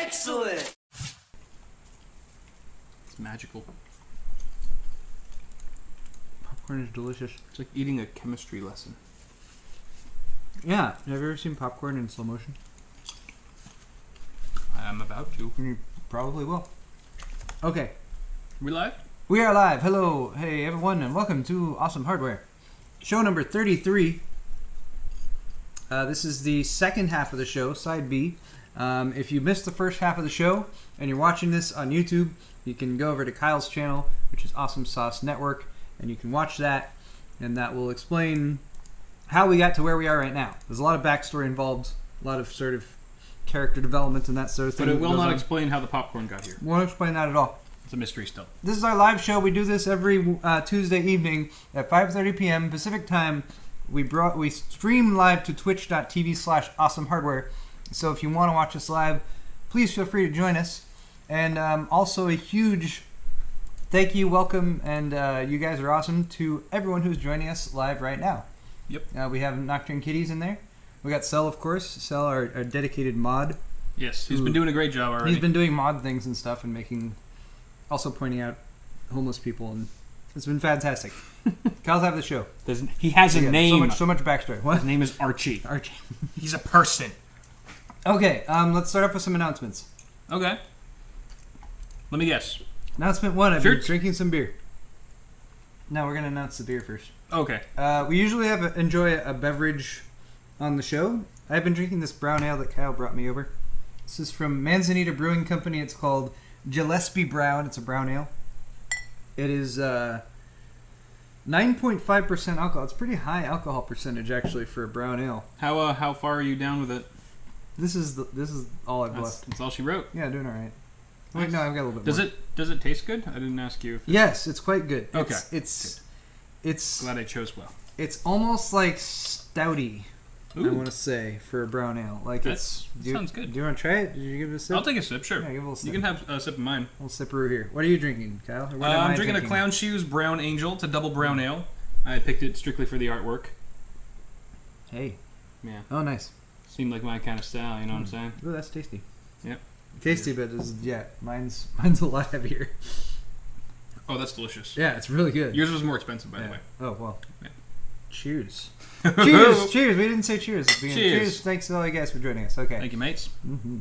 Excellent! It's magical. Popcorn is delicious. It's like eating a chemistry lesson. Yeah. Have you ever seen popcorn in slow motion? I'm about to. You probably will. Okay. We live? We are live. Hello. Hey, everyone, and welcome to Awesome Hardware. Show number 33. This is the second half of the show, side B. If you missed the first half of the show and you're watching this on YouTube, you can go over to Kyle's channel, which is Awesome Sauce Network, and you can watch that, and that will explain how we got to where we are right now. There's a lot of backstory involved, a lot of sort of character development and that sort of thing. But it will not explain how the popcorn got here. Won't explain that at all. It's a mystery still. This is our live show. We do this every Tuesday evening at 5:30 p.m. Pacific time. We stream live to twitch.tv/awesomehardware. So if you want to watch us live, please feel free to join us. And also a huge thank you, welcome, and you guys are awesome to everyone who's joining us live right now. Yep. We have Nocturne Kitties in there. We got Cell, of course. Cell, our dedicated mod. Yes, he's been doing a great job already. He's been doing mod things and stuff and also pointing out homeless people, and it's been fantastic. Kyle's have the show. He has a name. So much backstory. What? His name is Archie. Archie. He's a person. Okay, let's start off with some announcements. Okay. Let me guess. Announcement 1, I've been Shirts? drinking some beer. No, we're going to announce the beer first. Okay. We usually enjoy a beverage on the show. I've been drinking this brown ale that Kyle brought me over. This is from Manzanita Brewing Company. It's called Gillespie Brown. It's a brown ale. It is 9.5% alcohol. It's pretty high alcohol percentage actually for a brown ale. How far are you down with it? This is all I've left. That's all she wrote. Yeah, doing all right. Nice. Wait, no, I've got a little bit more. Does it taste good? I didn't ask you. Yes, it's quite good. Okay. It's Glad I chose well. It's almost like stouty. Ooh. I want to say for a brown ale. Like Sounds good. Do you want to try it? Did you give it a sip? I'll take a sip, sure. Yeah, give it a sip. You can have a sip of mine. A little sipperoo here. What are you drinking, Kyle? Or what am I'm I drinking a Clown Shoes Brown Angel. It's a double brown ale. I picked it strictly for the artwork. Hey. Yeah. Oh, nice. Seemed like my kind of style, you know what I'm saying? Ooh, that's tasty. Yep. Tasty, but mine's a lot heavier. Oh, that's delicious. Yeah, it's really good. Yours was more expensive, by the way. Oh, well. Yeah. Cheers. Cheers. Cheers. We didn't say cheers at the beginning. Cheers. Cheers. Thanks to all you guys for joining us. Okay. Thank you, mates. Mm-hmm.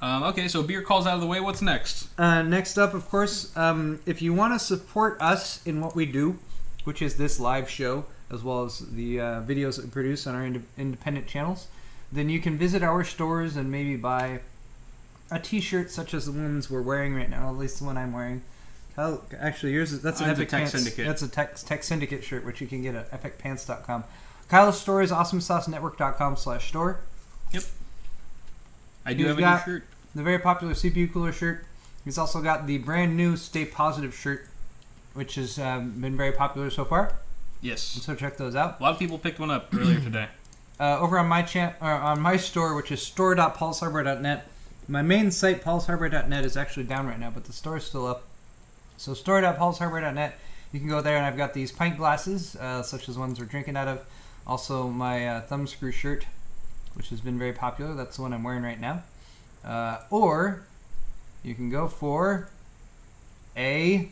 Okay, so beer calls out of the way. What's next? Next up, of course, if you want to support us in what we do, which is this live show, as well as the videos that we produce on our independent channels, then you can visit our stores and maybe buy a t-shirt such as the ones we're wearing right now, at least the one I'm wearing. Actually, that's an Epic Tech Pants. Syndicate. That's a Tech Syndicate shirt, which you can get at epicpants.com. Kyle's store is awesomesaucenetwork.com/store. Yep. I do have a new shirt. The very popular CPU Cooler shirt. He's also got the brand new Stay Positive shirt, which has been very popular so far. Yes. So check those out. A lot of people picked one up earlier today. Over on my store, which is store.paulshardware.net. My main site, paulshardware.net, is actually down right now, but the store is still up. So store.paulshardware.net. You can go there, and I've got these pint glasses, such as ones we're drinking out of. Also, my thumb screw shirt, which has been very popular. That's the one I'm wearing right now. Or you can go for a...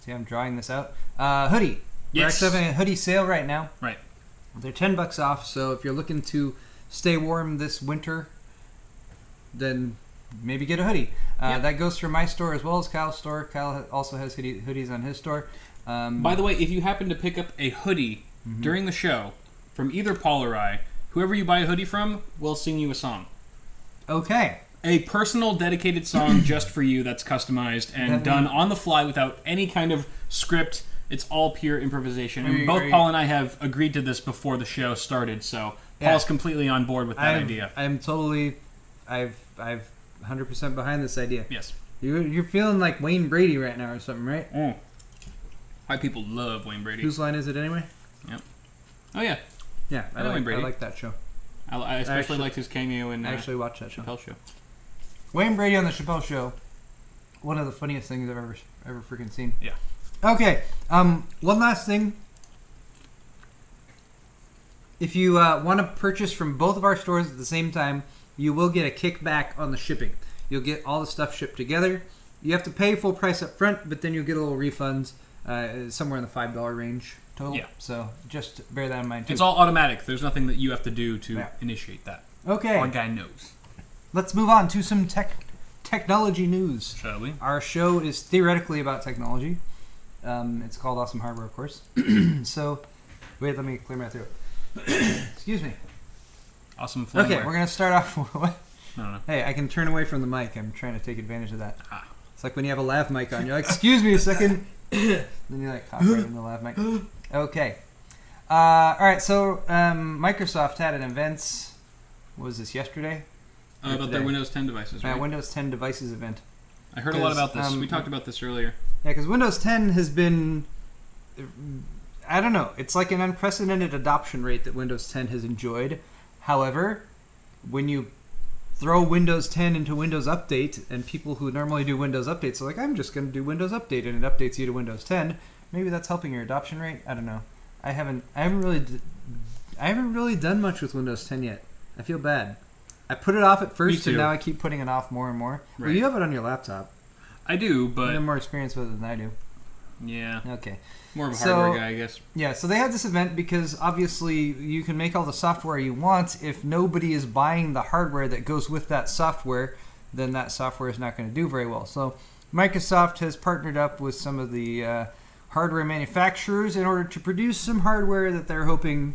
See, I'm drawing this out. Hoodie. Yes. We're actually having a hoodie sale right now. Right. They're $10 off, so if you're looking to stay warm this winter, then maybe get a hoodie. Yep. That goes through my store as well as Kyle's store. Kyle also has hoodies on his store. By the way, if you happen to pick up a hoodie during the show from either Paul or I, whoever you buy a hoodie from will sing you a song. Okay. A personal, dedicated song just for you that's customized and done on the fly without any kind of script. It's all pure improvisation. And both Paul and I have agreed to this before the show started, so Paul's completely on board with that idea. I'm 100% behind this idea. Yes. You're feeling like Wayne Brady right now or something, right? Mm. White people love Wayne Brady. Whose line is it anyway? Yep. Oh, yeah. Yeah, I Wayne Brady. I like that show. I especially liked his cameo in I actually watched that show. Chappelle Show. Wayne Brady on the Chappelle Show. One of the funniest things I've ever freaking seen. Yeah. Okay. One last thing. If you want to purchase from both of our stores at the same time, you will get a kickback on the shipping. You'll get all the stuff shipped together. You have to pay full price up front, but then you'll get a little refunds somewhere in the $5 range total. Yeah. So just bear that in mind, too. It's all automatic. There's nothing that you have to do to initiate that. Okay. Our guy knows. Let's move on to some technology news. Shall we? Our show is theoretically about technology. It's called Awesome Hardware, of course. So, wait, let me clear my throat. Excuse me. Awesome flavor. Okay, we're going to start off with what? No. Hey, I can turn away from the mic. I'm trying to take advantage of that. Ah. It's like when you have a lav mic on. You're like, excuse me a second. Then you like cough right in the lav mic. Okay. All right, so Microsoft had an event. What was this, yesterday? About their Windows 10 devices, right? Windows 10 devices event. I heard a lot about this. We talked about this earlier. Yeah, because Windows 10 has been... I don't know. It's like an unprecedented adoption rate that Windows 10 has enjoyed. However, when you throw Windows 10 into Windows Update, and people who normally do Windows Updates are like, I'm just going to do Windows Update, and it updates you to Windows 10. Maybe that's helping your adoption rate. I don't know. I haven't really done much with Windows 10 yet. I feel bad. I put it off at first, and now I keep putting it off more and more. Right. Well, you have it on your laptop. I do, but you have more experience with it than I do. Yeah. Okay. More of a hardware guy, I guess. Yeah, so they had this event because obviously you can make all the software you want. If nobody is buying the hardware that goes with that software, then that software is not going to do very well. So Microsoft has partnered up with some of the hardware manufacturers in order to produce some hardware that they're hoping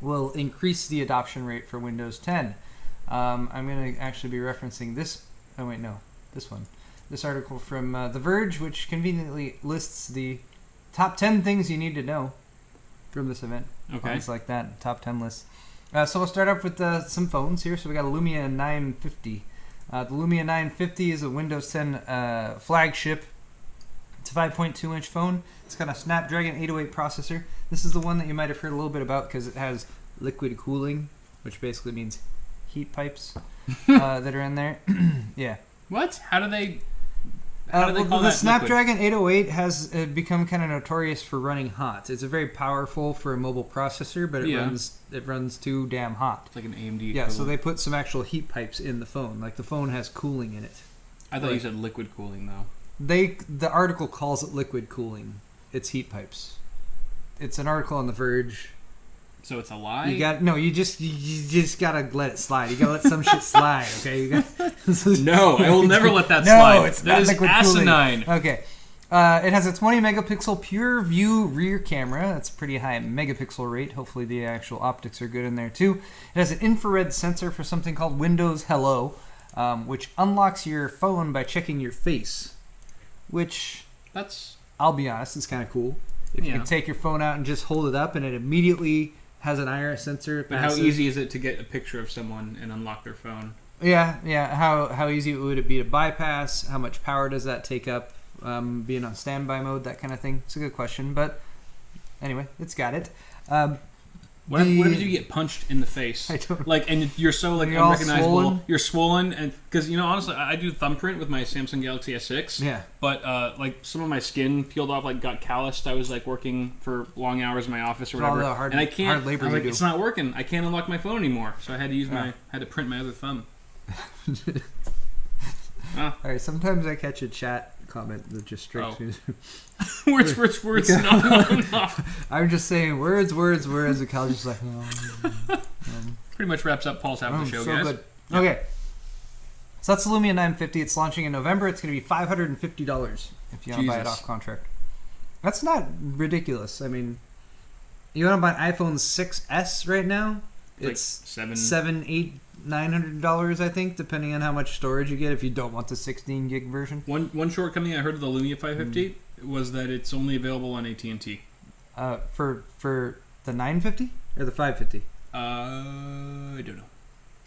will increase the adoption rate for Windows 10. I'm going to actually be referencing this. Oh, wait, no. This one. This article from The Verge, which conveniently lists the top 10 things you need to know from this event. Okay. Things like that. Top 10 lists. So we'll start off with some phones here. So we got a Lumia 950. The Lumia 950 is a Windows 10 flagship. It's a 5.2-inch phone. It's got a Snapdragon 808 processor. This is the one that you might have heard a little bit about because it has liquid cooling, which basically means heat pipes that are in there. Yeah. What? How do they call the that Snapdragon 808 has become kind of notorious for running hot. It's a very powerful for a mobile processor, but it runs too damn hot. It's like an AMD. Yeah, so they put some actual heat pipes in the phone. Like the phone has cooling in it. I thought you said liquid cooling though. The article calls it liquid cooling. It's heat pipes. It's an article on The Verge. So it's a lie? You just gotta let it slide. You gotta let some shit slide, okay? No, I will never let that slide. No, it's not liquid asinine. Cooling. Okay. It has a 20 megapixel pure view rear camera. That's a pretty high megapixel rate. Hopefully the actual optics are good in there too. It has an infrared sensor for something called Windows Hello, which unlocks your phone by checking your face. Which, I'll be honest, is kind of cool. If you can take your phone out and just hold it up and it immediately has an iris sensor. But how easy is it to get a picture of someone and unlock their phone? Yeah. How easy would it be to bypass? How much power does that take up? Being on standby mode, that kind of thing. It's a good question, but anyway, it's got it. What if you get punched in the face? I don't. And you're so unrecognizable. Swollen? You're swollen, and because honestly, I do thumbprint with my Samsung Galaxy S6. Yeah. But some of my skin peeled off, got calloused. I was working for long hours in my office or whatever, and I can't. Hard labor it's not working. I can't unlock my phone anymore, so I had to use had to print my other thumb. All right. Sometimes I catch a chat comment that just strikes me. words. No. I'm just saying words. And Cal's just like, Pretty much wraps up Paul's half of the show, so guys. Good. Yep. Okay. So that's the Lumia 950. It's launching in November. It's going to be $550 if you want to buy it off contract. That's not ridiculous. I mean, you want to buy an iPhone 6S right now? It's $700, $900, I think, depending on how much storage you get if you don't want the 16 gig version. One shortcoming I heard of the Lumia 550 was that it's only available on AT&T. For the 950 or the 550? I don't know.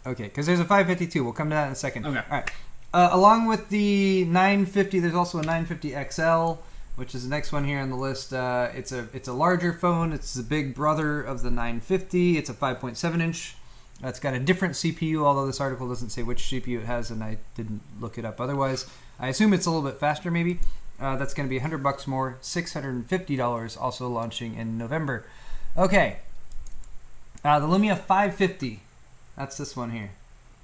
Okay, because there's a 552. We'll come to that in a second. Okay. All right. Along with the 950, there's also a 950 XL, which is the next one here on the list. It's a larger phone. It's the big brother of the 950. It's a 5.7 inch. It's got a different CPU, although this article doesn't say which CPU it has, and I didn't look it up otherwise. I assume it's a little bit faster, maybe. That's going to be $100 more, $650, also launching in November. Okay. The Lumia 550. That's this one here.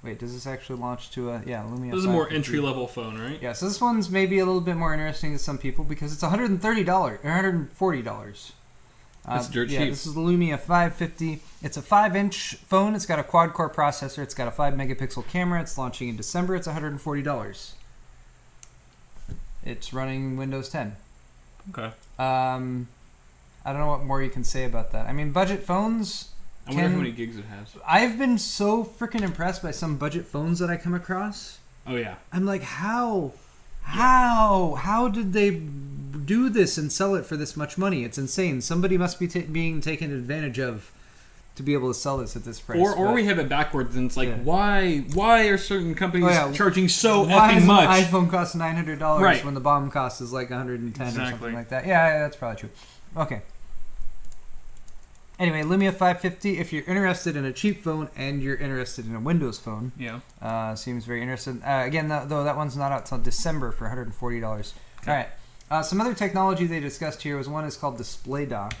Wait, does this actually launch to a... Yeah, Lumia 550. This is a more entry-level phone, right? Yeah, so this one's maybe a little bit more interesting to some people because it's $130 or $140. That's dirt cheap. Yeah, this is the Lumia 550. It's a 5-inch phone. It's got a quad-core processor. It's got a 5-megapixel camera. It's launching in December. It's $140. It's running Windows 10. Okay. I don't know what more you can say about that. I mean, budget phones... I wonder how many gigs it has. I've been so freaking impressed by some budget phones that I come across. Oh, yeah. I'm like, how did they do this and sell it for this much money? It's insane. Somebody must be being taken advantage of to be able to sell this at this price. Or we have it backwards, and it's like, why are certain companies charging so why effing much? Why does an iPhone cost $900 when the bomb cost is like $110 or something like that? Yeah, that's probably true. Okay. Anyway, Lumia 550, if you're interested in a cheap phone and you're interested in a Windows phone, seems very interesting. Again, though, that one's not out till December for $140. Okay. All right. Some other technology they discussed here was one is called Display Dock.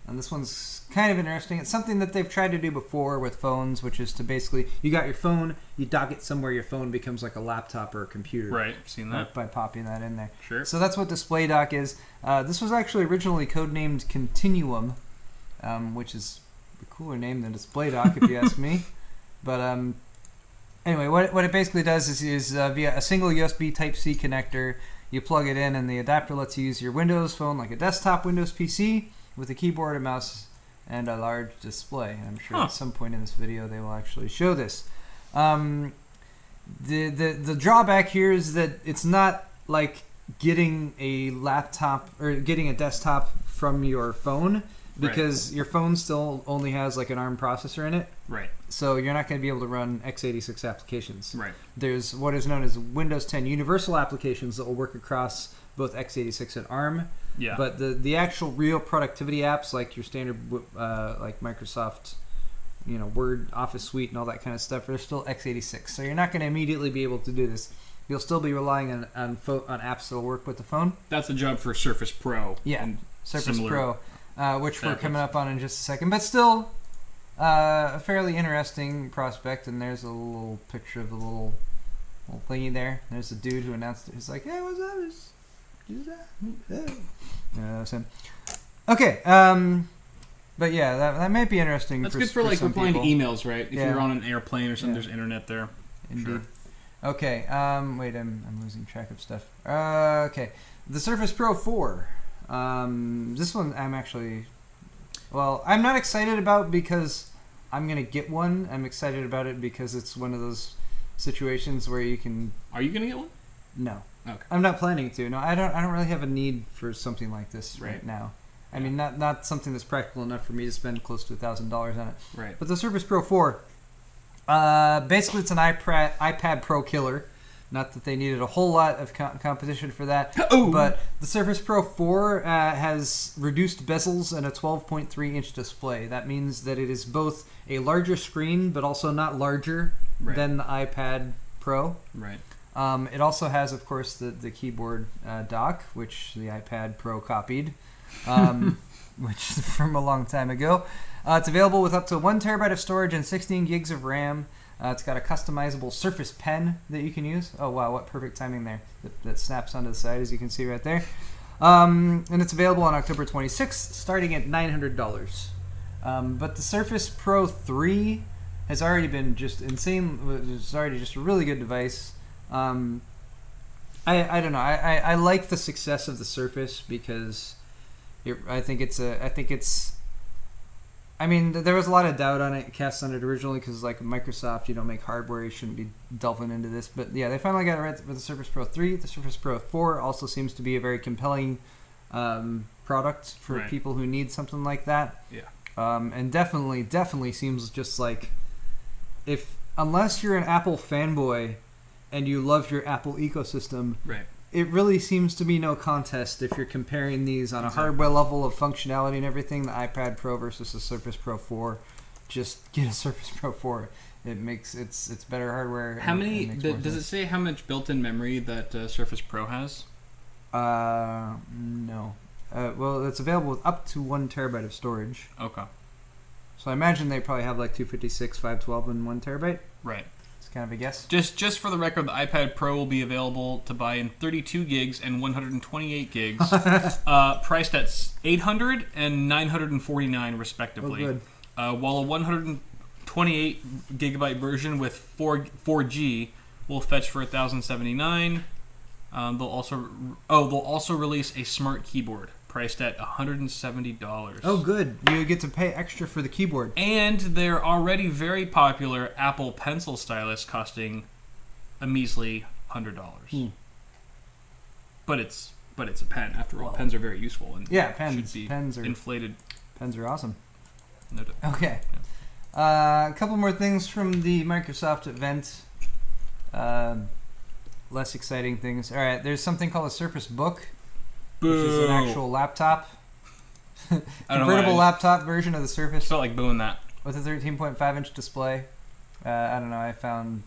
And this one's kind of interesting. It's something that they've tried to do before with phones, which is to basically, you got your phone, you dock it somewhere, your phone becomes like a laptop or a computer. Right, seen that. By popping that in there. Sure. So that's what Display Dock is. This was actually originally codenamed Continuum. Which is a cooler name than Display Dock, if you ask me. But anyway, what it basically does is via a single USB Type-C connector, you plug it in, and the adapter lets you use your Windows phone like a desktop Windows PC with a keyboard, a mouse, and a large display. And I'm sure at some point in this video they will actually show this. The drawback here is that it's not like getting a laptop or getting a desktop from your phone. Because your phone still only has like an ARM processor in it. Right. So you're not going to be able to run x86 applications. Right. There's what is known as Windows 10 universal applications that will work across both x86 and ARM. Yeah. But the actual real productivity apps like your standard like Microsoft, Word, Office Suite and all that kind of stuff are still x86. So you're not going to immediately be able to do this. You'll still be relying on apps that will work with the phone. That's the job for Surface Pro. Yeah. Surface Pro. Which we're coming up on in just a second. But still, a fairly interesting prospect. And there's a little picture of the little thingy there. There's a dude who announced it. He's like, hey, what's up? Yeah, that's him. Okay. But yeah, that might be interesting. That's good for like replying to emails, right? If you're on an airplane or something, there's internet there. Indeed. Sure. Okay. Wait, I'm losing track of stuff. Okay. The Surface Pro 4. This one I'm not excited about because I'm going to get one. I'm excited about it because it's one of those situations where you can... Are you going to get one? No. Okay. I'm not planning to. No, I don't really have a need for something like this right now. I mean, not something that's practical enough for me to spend close to $1,000 on it. Right. But the Surface Pro 4, basically it's an iPad Pro killer. Not that they needed a whole lot of competition for that. But the Surface Pro 4 has reduced bezels and a 12.3-inch display. That means that it is both a larger screen, but also not larger than the iPad Pro. Right. It also has, of course, the keyboard dock, which the iPad Pro copied, which is from a long time ago. It's available with up to 1 terabyte of storage and 16 gigs of RAM. It's got a customizable Surface Pen that you can use. Oh, wow, what perfect timing there. That snaps onto the side, as you can see right there. And it's available on October 26th, starting at $900. But the Surface Pro 3 has already been just insane. It's already just a really good device. I don't know. I like the success of the Surface because I mean, there was a lot of doubt on it, cast on it originally, because like Microsoft, you don't make hardware, you shouldn't be delving into this. But yeah, they finally got it right with the Surface Pro 3. The Surface Pro 4 also seems to be a very compelling product for people who need something like that. Yeah. And definitely seems just like, unless you're an Apple fanboy and you love your Apple ecosystem, it really seems to be no contest if you're comparing these on a hardware level of functionality and everything. The iPad Pro versus the Surface Pro 4. Just get a Surface Pro 4. It makes it's better hardware. How many does it say how much built-in memory that Surface Pro has? No. Well, it's available with up to 1 terabyte of storage. Okay. So I imagine they probably have like 256, 512, and 1 terabyte. Right. kind of a guess. Just for the record, the iPad Pro will be available to buy in 32 gigs and 128 gigs, priced at $800 and $949 respectively. Oh, good. While a 128 gigabyte version with 4G will fetch for $1,079. They'll also release a smart keyboard priced at $170. Oh, good. You get to pay extra for the keyboard. And their already very popular Apple Pencil stylus costing a measly $100. But it's a pen after all. Pens are very useful and pens. should be Pens are inflated. Pens are awesome. No doubt. Okay. Yeah. A couple more things from the Microsoft event. Less exciting things. All right, there's something called a Surface Book, which is an actual laptop. Convertible laptop version of the Surface. Felt like booing that. With a 13.5-inch display. I don't know, I found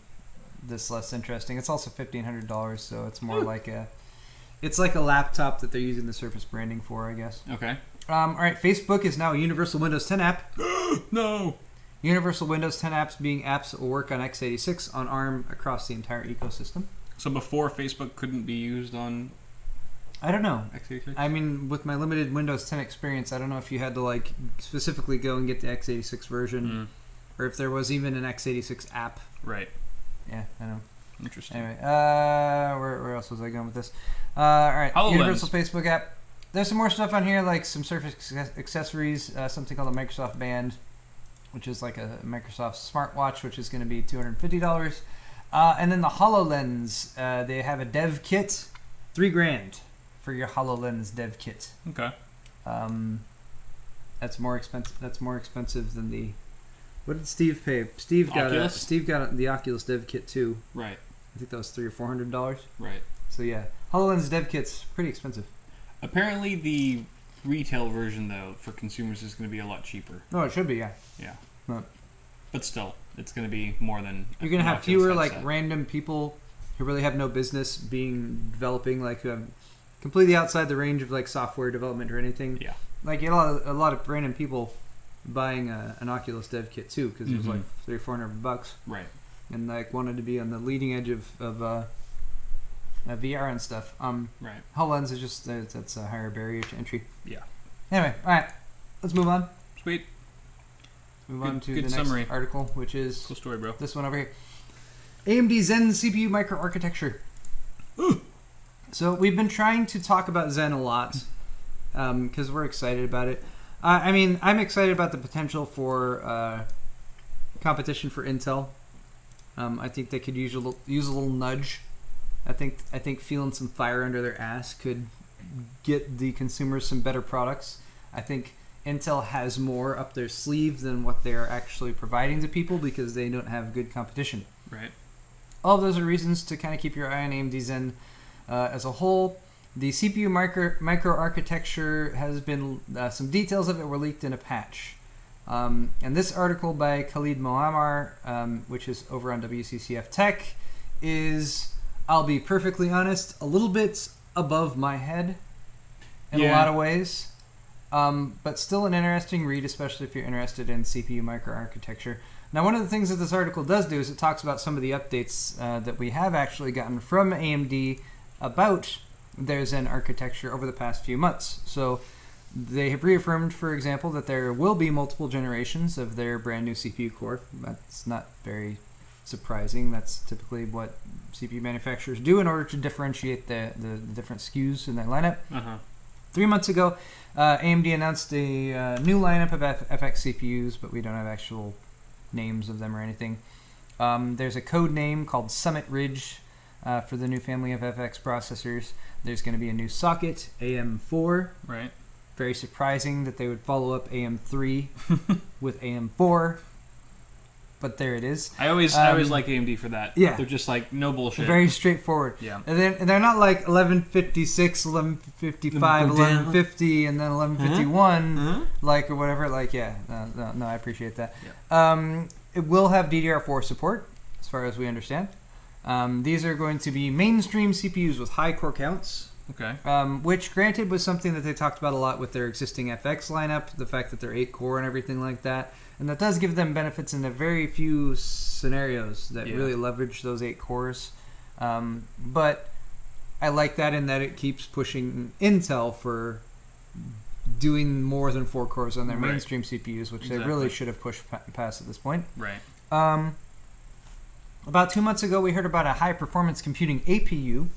this less interesting. It's also $1,500, so it's more like a... It's like a laptop that they're using the Surface branding for, I guess. Okay. All right, Facebook is now a Universal Windows 10 app. No! Universal Windows 10 apps being apps that will work on x86 on ARM across the entire ecosystem. So before, Facebook couldn't be used on... I don't know. x86? I mean, with my limited Windows 10 experience, I don't know if you had to like specifically go and get the x86 version, or if there was even an x86 app. Right. Yeah, I know. Interesting. Anyway, where else was I going with this? All right, HoloLens. Universal Facebook app. There's some more stuff on here, like some Surface accessories, something called a Microsoft Band, which is like a Microsoft smartwatch, which is going to be $250. And then the HoloLens, they have a dev kit, $3,000 for your HoloLens dev kit. Okay. That's more expensive. That's more expensive than the. What did Steve pay? Steve got the Oculus dev kit too. Right. I think that was $300 or $400. Right. So yeah, HoloLens dev kit's pretty expensive. Apparently, the retail version though for consumers is going to be a lot cheaper. No, it should be. Yeah. Yeah. But still, it's going to be more than. You're going to have fewer like random people who really have no business developing like completely outside the range of like software development or anything. Yeah. Like you know, a lot of random people buying an Oculus dev kit too because it was like $300-$400. Right. And like wanted to be on the leading edge of VR and stuff. Right. HoloLens is just that's a higher barrier to entry. Yeah. Anyway, all right, let's move on. Sweet. Move on to the next summary. article, which is Cool story, bro. This one over here. AMD Zen CPU microarchitecture. So we've been trying to talk about Zen a lot because we're excited about it. I mean, I'm excited about the potential for competition for Intel. I think they could use a little nudge. I think feeling some fire under their ass could get the consumers some better products. I think Intel has more up their sleeve than what they're actually providing to people because they don't have good competition. Right. All of those are reasons to kind of keep your eye on AMD Zen as a whole. The CPU microarchitecture has been, some details of it were leaked in a patch. And this article by Khalid Moammar, which is over on WCCF Tech, is, I'll be perfectly honest, a little bit above my head in a lot of ways. But still an interesting read, especially if you're interested in CPU microarchitecture. Now, one of the things that this article does do is it talks about some of the updates that we have actually gotten from AMD about their Zen architecture over the past few months. So they have reaffirmed, for example, that there will be multiple generations of their brand new CPU core. That's not very surprising. That's typically what CPU manufacturers do in order to differentiate the different SKUs in their lineup. 3 months ago, AMD announced a new lineup of FX CPUs, but we don't have actual names of them or anything. There's a code name called Summit Ridge for the new family of FX processors. There's going to be a new socket, AM4. Right. Very surprising that they would follow up AM3 with AM4. But there it is. I always like AMD for that. Yeah. They're just like, no bullshit. Very straightforward. Yeah. And they're not like 1156, 1155, 1150, and then 1151, like, or whatever. Like, yeah. No, I appreciate that. Yeah. It will have DDR4 support, as far as we understand. These are going to be mainstream CPUs with high core counts. Okay. Which, granted, was something that they talked about a lot with their existing FX lineup, the fact that they're 8-core and everything like that. And that does give them benefits in a very few scenarios that really leverage those 8 cores. But I like that in that it keeps pushing Intel for doing more than 4 cores on their mainstream CPUs, which they really should have pushed past at this point. Right. About 2 months ago, we heard about a high-performance computing APU,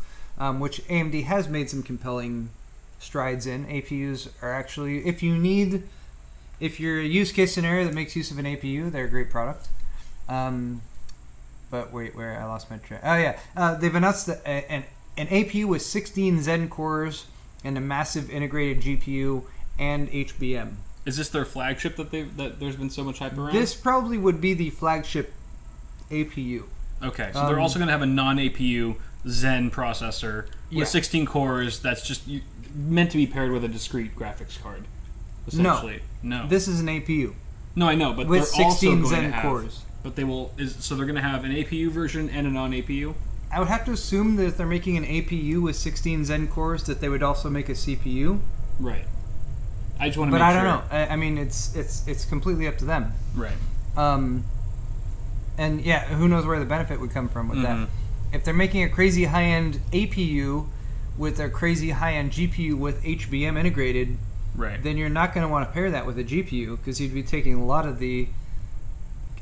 which AMD has made some compelling strides in. APUs are actually, if you're a use case scenario that makes use of an APU, they're a great product. But wait, where I lost my track. Oh yeah, they've announced that an APU with 16 Zen cores and a massive integrated GPU and HBM. Is this their flagship that there's been so much hype around? This probably would be the flagship APU. Okay, so they're also going to have a non-APU Zen processor with 16 cores that's just meant to be paired with a discrete graphics card, essentially. No. This is an APU. No, I know, but with they're 16 also going Zen to have, cores. But so they're going to have an APU version and a non-APU? I would have to assume that if they're making an APU with 16 Zen cores, that they would also make a CPU. Right. I just want to make sure. But I don't know. I mean, it's completely up to them. Right. And yeah, who knows where the benefit would come from with that. If they're making a crazy high-end APU with a crazy high-end GPU with HBM integrated, then you're not going to want to pair that with a GPU because you'd be taking a lot of the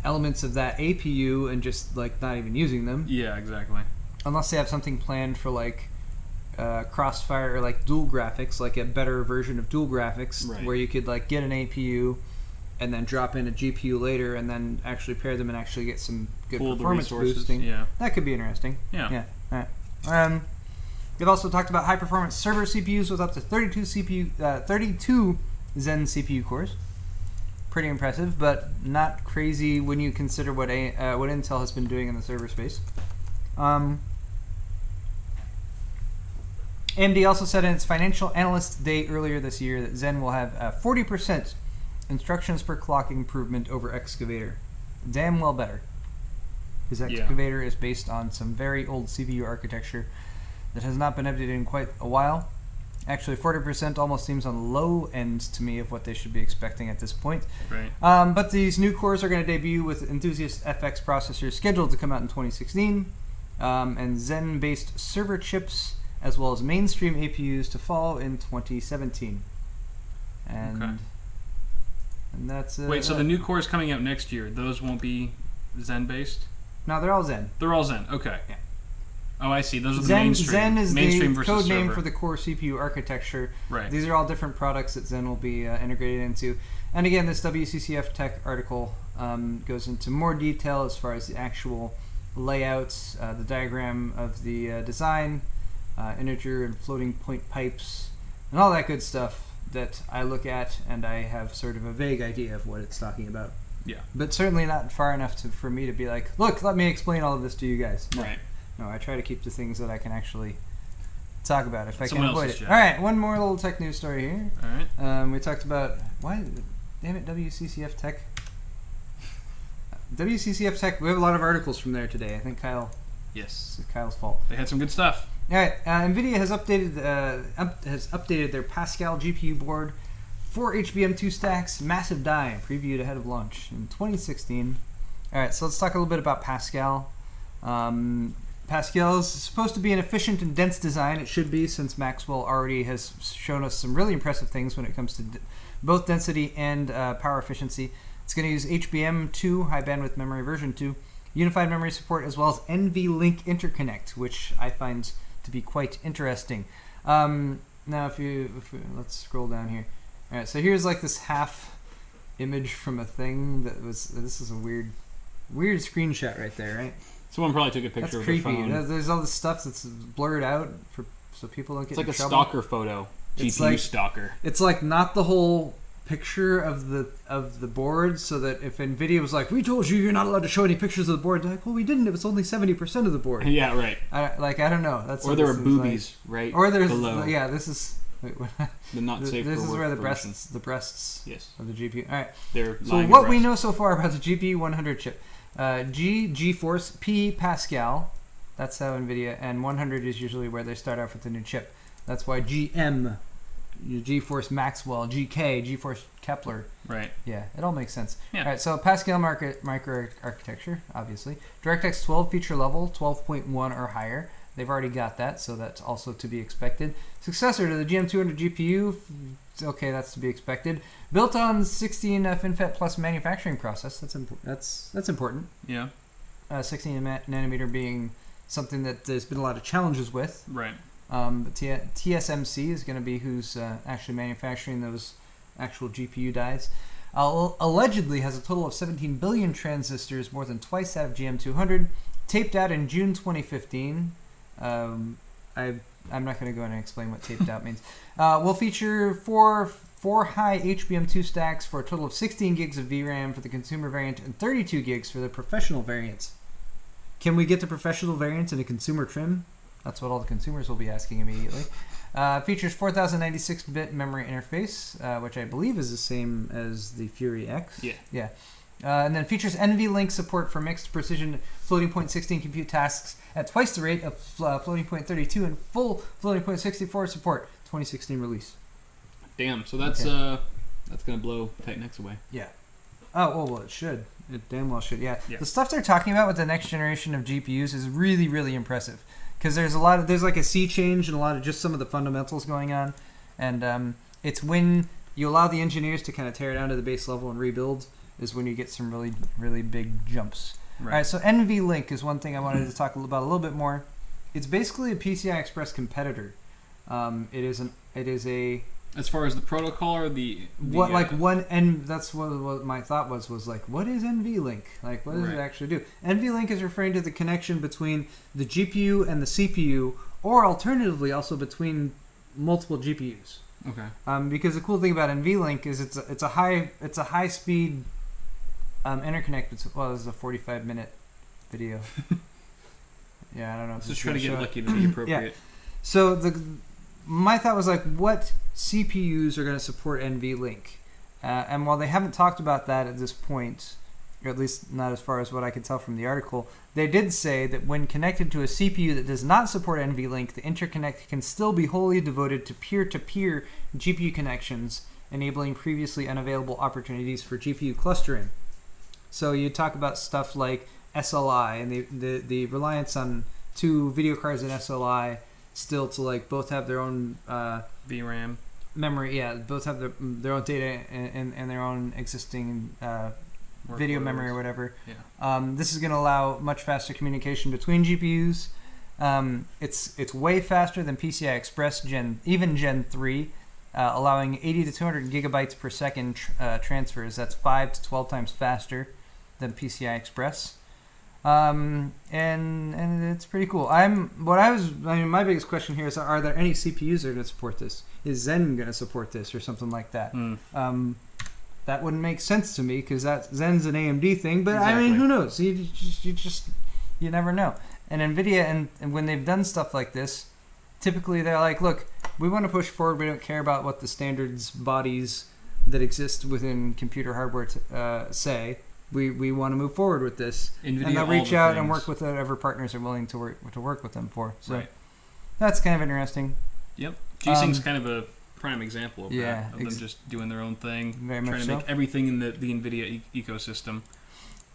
elements of that APU and just like not even using them. Yeah, exactly. Unless they have something planned for like Crossfire or like dual graphics, like a better version of dual graphics where you could like get an APU and then drop in a GPU later and then actually pair them and actually get some good performance boosting. Yeah. That could be interesting. Yeah. All right. They've also talked about high-performance server CPUs with up to 32 Zen CPU cores. Pretty impressive, but not crazy when you consider what Intel has been doing in the server space. AMD also said in its Financial Analyst Day earlier this year that Zen will have a 40% instructions per clock improvement over Excavator. Damn well better. Because Excavator is based on some very old CPU architecture that has not been updated in quite a while. Actually, 40% almost seems on the low end to me of what they should be expecting at this point. Right. But these new cores are going to debut with Enthusiast FX processors scheduled to come out in 2016, and Zen-based server chips, as well as mainstream APUs to fall in 2017. And that's wait, so the new cores coming out next year, those won't be Zen-based? No, they're all Zen. They're all Zen, okay. Yeah. Oh, I see. Those are the Zen, mainstream. Zen is mainstream the code name server. for the core CPU architecture. Right. These are all different products that Zen will be integrated into. And again, this WCCF Tech article goes into more detail as far as the actual layouts, the diagram of the design, integer and floating point pipes, and all that good stuff that I look at and I have sort of a vague idea of what it's talking about. Yeah. But certainly not far enough for me to be like, look, let me explain all of this to you guys. No. Right. No, I try to keep the things that I can actually talk about if I can Someone avoid else's it. job. All right, one more little tech news story here. All right. We talked about damn it, WCCF Tech. WCCF Tech. We have a lot of articles from there today. I think Kyle. Yes. It's Kyle's fault. They had some good stuff. All right. Nvidia has updated their Pascal GPU board, 4 HBM2 stacks, massive die, previewed ahead of launch in 2016. All right, so let's talk a little bit about Pascal. Pascal is supposed to be an efficient and dense design. It should be, since Maxwell already has shown us some really impressive things when it comes to both density and power efficiency. It's going to use HBM2, High Bandwidth Memory version 2, unified memory support, as well as NVLink interconnect, which I find to be quite interesting. Now, if you let's scroll down here. All right, so here's like this half image from a thing that was. This is a weird screenshot right there, right? Someone probably took a picture That's of their creepy. phone. There's all this stuff that's blurred out so people don't get in trouble. It's like a stalker photo. GPU stalker. It's like not the whole picture of the board, so that if Nvidia was like, we told you you're not allowed to show any pictures of the board, they're like, well, we didn't. It was only 70% of the board. Yeah, right. I don't know. That's or there were boobies right or there's below. Yeah, this is. The not safe this for is work where the version. breasts Yes. of the GPU. All right. They're so what we know so far about the GPU 100 chip, GeForce, P Pascal, that's how Nvidia, and 100 is usually where they start off with the new chip. That's why GM, GeForce Maxwell, GK, GeForce Kepler. Right. Yeah, it all makes sense. Yeah. All right, so Pascal microarchitecture, obviously. DirectX 12 feature level, 12.1 or higher. They've already got that, so that's also to be expected. Successor to the GM200 GPU, okay, that's to be expected. Built on 16 FinFET Plus manufacturing process. That's important. Yeah. 16 nanometer being something that there's been a lot of challenges with. Right. But TSMC is going to be who's actually manufacturing those actual GPU dies. Allegedly has a total of 17 billion transistors, more than twice that of GM200. Taped out in June 2015. I'm not going to go in and explain what taped out means. Will feature four high HBM2 stacks for a total of 16 gigs of VRAM for the consumer variant and 32 gigs for the professional variant. Can we get the professional variant in a consumer trim? That's what all the consumers will be asking immediately. Features 4096-bit memory interface, which I believe is the same as the Fury X. Yeah. And then features NVLink support for mixed precision floating point 16 compute tasks at twice the rate of floating point 32 and full floating point 64 support. 2016 release. Damn. So that's gonna blow Titan X away. Yeah. Oh well, it should. It damn well should. Yeah. Yeah. The stuff they're talking about with the next generation of GPUs is really, really impressive because there's like a sea change and a lot of just some of the fundamentals going on, and it's when you allow the engineers to kind of tear it down to the base level and rebuild is when you get some really, really big jumps. Right. All right, so NVLink is one thing I wanted to talk about a little bit more. It's basically a PCI Express competitor. It is a as far as the protocol or that's what my thought was like, what is NVLink? Like, what does it actually do? NVLink is referring to the connection between the GPU and the CPU, or alternatively also between multiple GPUs. Okay. Because the cool thing about NVLink is it's a high speed interconnect. This is a 45-minute video. Yeah, I don't know. Just trying to get lucky to be appropriate. Yeah. So my thought was like, what CPUs are going to support NVLink? And while they haven't talked about that at this point, or at least not as far as what I could tell from the article, they did say that when connected to a CPU that does not support NVLink, the interconnect can still be wholly devoted to peer-to-peer GPU connections, enabling previously unavailable opportunities for GPU clustering. So you talk about stuff like SLI and the reliance on two video cards in SLI still to like both have their own VRAM memory. Yeah, both have their own data and their own existing video memory or whatever. Yeah. This is going to allow much faster communication between GPUs. It's way faster than PCI Express Gen 3, allowing 80 to 200 gigabytes per second transfers. That's 5 to 12 times faster than PCI Express. And it's pretty cool. My biggest question here is: are there any CPUs that are going to support this? Is Zen going to support this or something like that? That wouldn't make sense to me because Zen's an AMD thing. But exactly. I mean, who knows? You never know. And Nvidia and when they've done stuff like this, typically they're like, look, we want to push forward. We don't care about what the standards bodies that exist within computer hardware say. We want to move forward with this, Nvidia, and they'll reach out and work with whatever partners are willing to work with them for. So that's kind of interesting. Yep, G-Sync's kind of a prime example of that. Of them just doing their own thing, trying to make everything in the Nvidia ecosystem.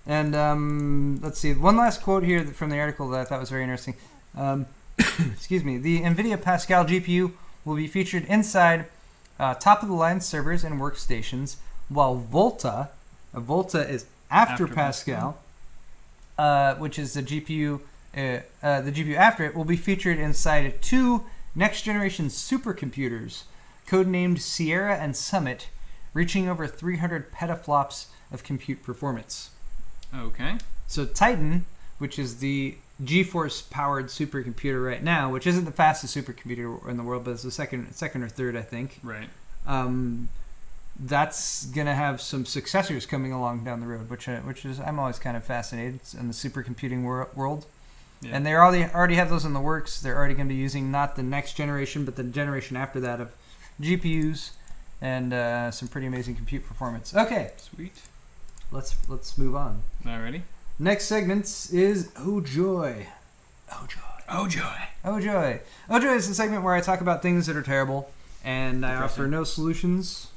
And let's see, one last quote here from the article that I thought was very interesting. Excuse me. The Nvidia Pascal GPU will be featured inside top-of-the-line servers and workstations, while Volta is after Pascal, which is the GPU. The GPU after it will be featured inside two next-generation supercomputers, codenamed Sierra and Summit, reaching over 300 petaflops of compute performance. Okay. So Titan, which is the GeForce-powered supercomputer right now, which isn't the fastest supercomputer in the world, but it's the second or third, I think. Right. That's gonna have some successors coming along down the road, which is I'm always kind of fascinated in the supercomputing world. Yeah. And they already have those in the works. They're already going to be using not the next generation, but the generation after that of GPUs, and some pretty amazing compute performance. Okay, sweet. Let's move on. Alrighty. Next segment is Oh Joy. Oh Joy. Oh joy. Oh joy. Oh joy is the segment where I talk about things that are terrible, and I offer no solutions.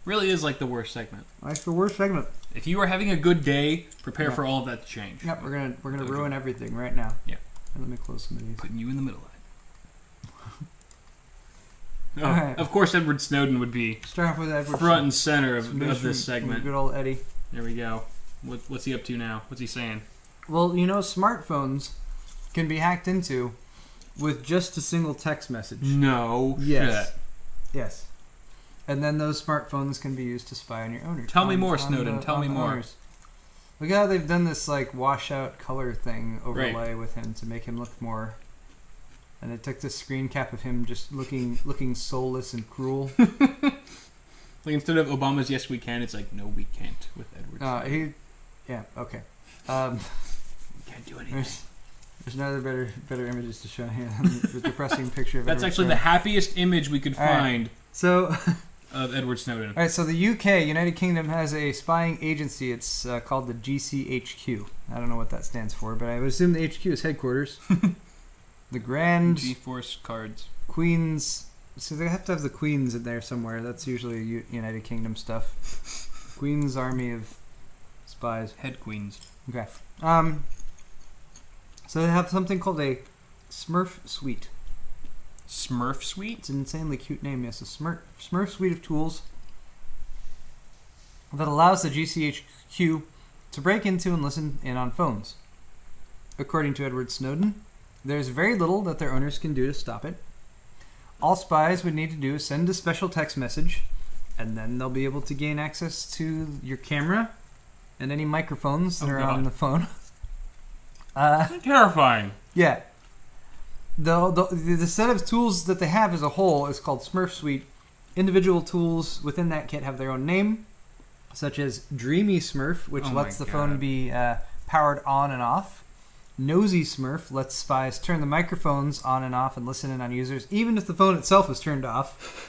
Really is like the worst segment. Like the worst segment. If you are having a good day, prepare for all of that to change. Yep, we're gonna ruin everything right now. Yeah. And let me close some of these. Putting you in the middle of it. Right. Of course, Edward Snowden would be Start off with Edward front and center of this segment. Good old Eddie. There we go. What's he up to now? What's he saying? Well, smartphones can be hacked into with just a single text message. No yes. shit. Yes. And then those smartphones can be used to spy on your owners. Tell me more, Snowden. Tell me more. Owners. Look at how they've done this washout color thing overlay with him to make him look more. And it took this screen cap of him just looking soulless and cruel. Like instead of Obama's "Yes we can," it's like "No we can't" with Edward. Okay. We can't do anything. There's no other better images to show here than the depressing picture of That's Edward actually Snowden. the happiest image we could find. So. Of Edward Snowden. All right, so the UK, United Kingdom, has a spying agency. It's called the GCHQ. I don't know what that stands for, but I would assume the HQ is headquarters. The Grand G-Force cards. Queens. So they have to have the Queens in there somewhere. That's usually United Kingdom stuff. Queen's Army of Spies. Head Queens. Okay. So they have something called a Smurf Suite. Smurf Suite? It's an insanely cute name, yes. A Smurf Suite of tools that allows the GCHQ to break into and listen in on phones. According to Edward Snowden, there's very little that their owners can do to stop it. All spies would need to do is send a special text message, and then they'll be able to gain access to your camera and any microphones that are on the phone. Terrifying. Yeah. The set of tools that they have as a whole is called Smurf Suite. Individual tools within that kit have their own name, such as Dreamy Smurf, which lets the phone be powered on and off. Nosy Smurf lets spies turn the microphones on and off and listen in on users, even if the phone itself is turned off.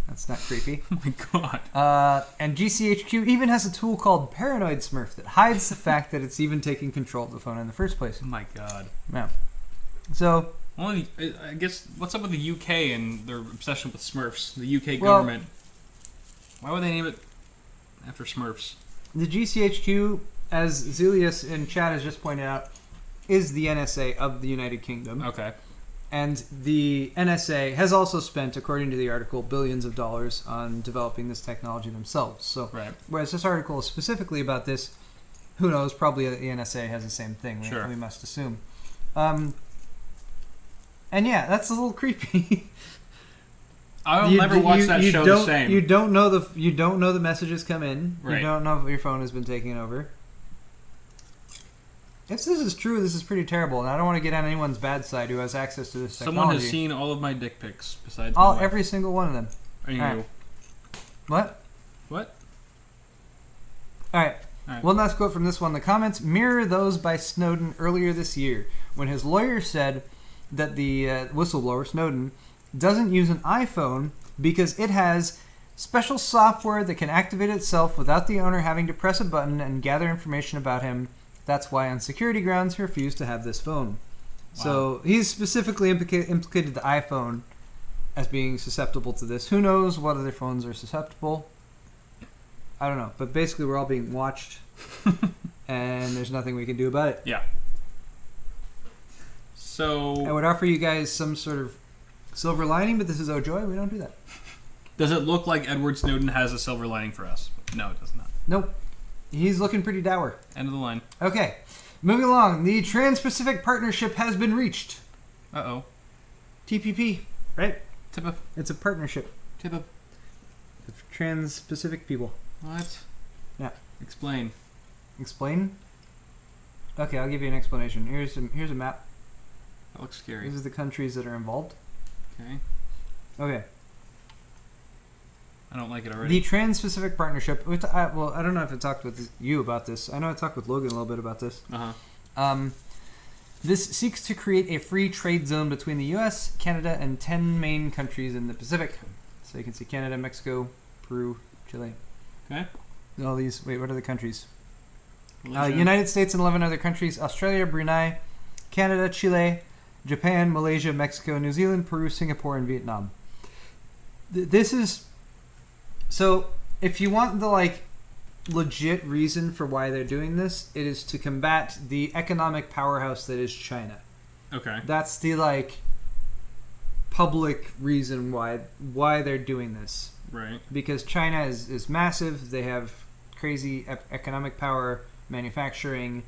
That's not creepy. Oh my god. And GCHQ even has a tool called Paranoid Smurf that hides the fact that it's even taking control of the phone in the first place. Oh my god. Yeah. So... Well, I guess, what's up with the UK and their obsession with Smurfs? The UK government. Why would they name it after Smurfs? The GCHQ, as Zelius in chat has just pointed out, is the NSA of the United Kingdom. Okay. And the NSA has also spent, according to the article, billions of dollars on developing this technology themselves. So, whereas this article is specifically about this, who knows, probably the NSA has the same thing, we must assume. And yeah, that's a little creepy. I'll never watch that show the same. You don't know the messages come in. Right. You don't know if your phone has been taken over. If this is true, this is pretty terrible, and I don't want to get on anyone's bad side who has access to this technology. Someone has seen all of my dick pics besides my wife. Every single one of them. Are you? Right. What? All right. One last quote from this one. The comments mirror those by Snowden earlier this year, when his lawyer said that the whistleblower, Snowden, doesn't use an iPhone because it has special software that can activate itself without the owner having to press a button and gather information about him. That's why on security grounds he refused to have this phone. Wow. So he's specifically implicated the iPhone as being susceptible to this. Who knows what other phones are susceptible? I don't know. But basically we're all being watched and there's nothing we can do about it. Yeah. So I would offer you guys some sort of silver lining, but this is Joy. We don't do that. Does it look like Edward Snowden has a silver lining for us? No, it does not. Nope. He's looking pretty dour. End of the line. Okay. Moving along. The Trans-Pacific Partnership has been reached. Uh-oh. TPP, right? TPP. It's a partnership. TPP. The Trans-Pacific people. What? Yeah. Explain. Explain? Okay, I'll give you an explanation. Here's a map. That looks scary. These are the countries that are involved. Okay. I don't like it already. The Trans-Pacific Partnership. I don't know if I talked with you about this. I know I talked with Logan a little bit about this. This seeks to create a free trade zone between the U.S., Canada, and 10 main countries in the Pacific. So you can see Canada, Mexico, Peru, Chile. Okay. All these. Wait, what are the countries? United States and 11 other countries. Australia, Brunei, Canada, Chile, Japan, Malaysia, Mexico, New Zealand, Peru, Singapore, and Vietnam. This is... So, if you want the, like, legit reason for why they're doing this, it is to combat the economic powerhouse that is China. Okay. That's the, like, public reason why they're doing this. Right. Because China is massive. They have crazy economic power, manufacturing.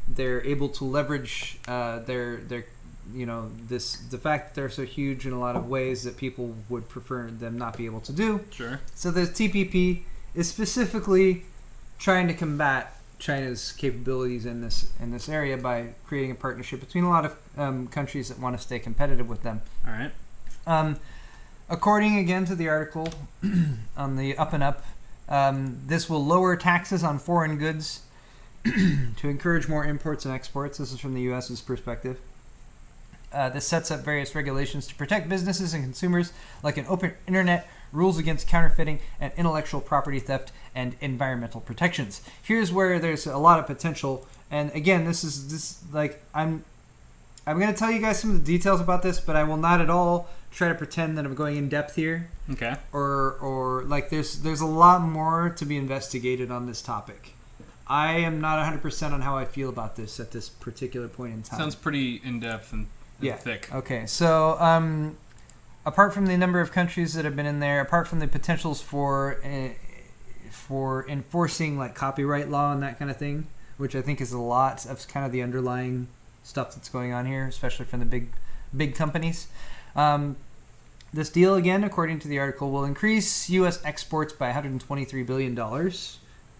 They're able to leverage their the fact that they're so huge in a lot of ways that people would prefer them not be able to do. Sure. So the TPP is specifically trying to combat China's capabilities in this area by creating a partnership between a lot of countries that want to stay competitive with them. All right. According again to the article on the Up and Up, this will lower taxes on foreign goods to encourage more imports and exports. This is from the U.S.'s perspective. This sets up various regulations to protect businesses and consumers, like an open internet, rules against counterfeiting, and intellectual property theft, and environmental protections. Here's where there's a lot of potential. And again, I'm going to tell you guys some of the details about this, but I will not at all try to pretend that I'm going in depth here. Okay. Or like there's a lot more to be investigated on this topic. I am not 100% on how I feel about this at this particular point in time. Sounds pretty in depth and thick. Okay. So apart from the number of countries that have been in there, apart from the potentials for enforcing like copyright law and that kind of thing, which I think is a lot of kind of the underlying stuff that's going on here, especially from the big companies. This deal, again, according to the article, will increase U.S. exports by $123 billion,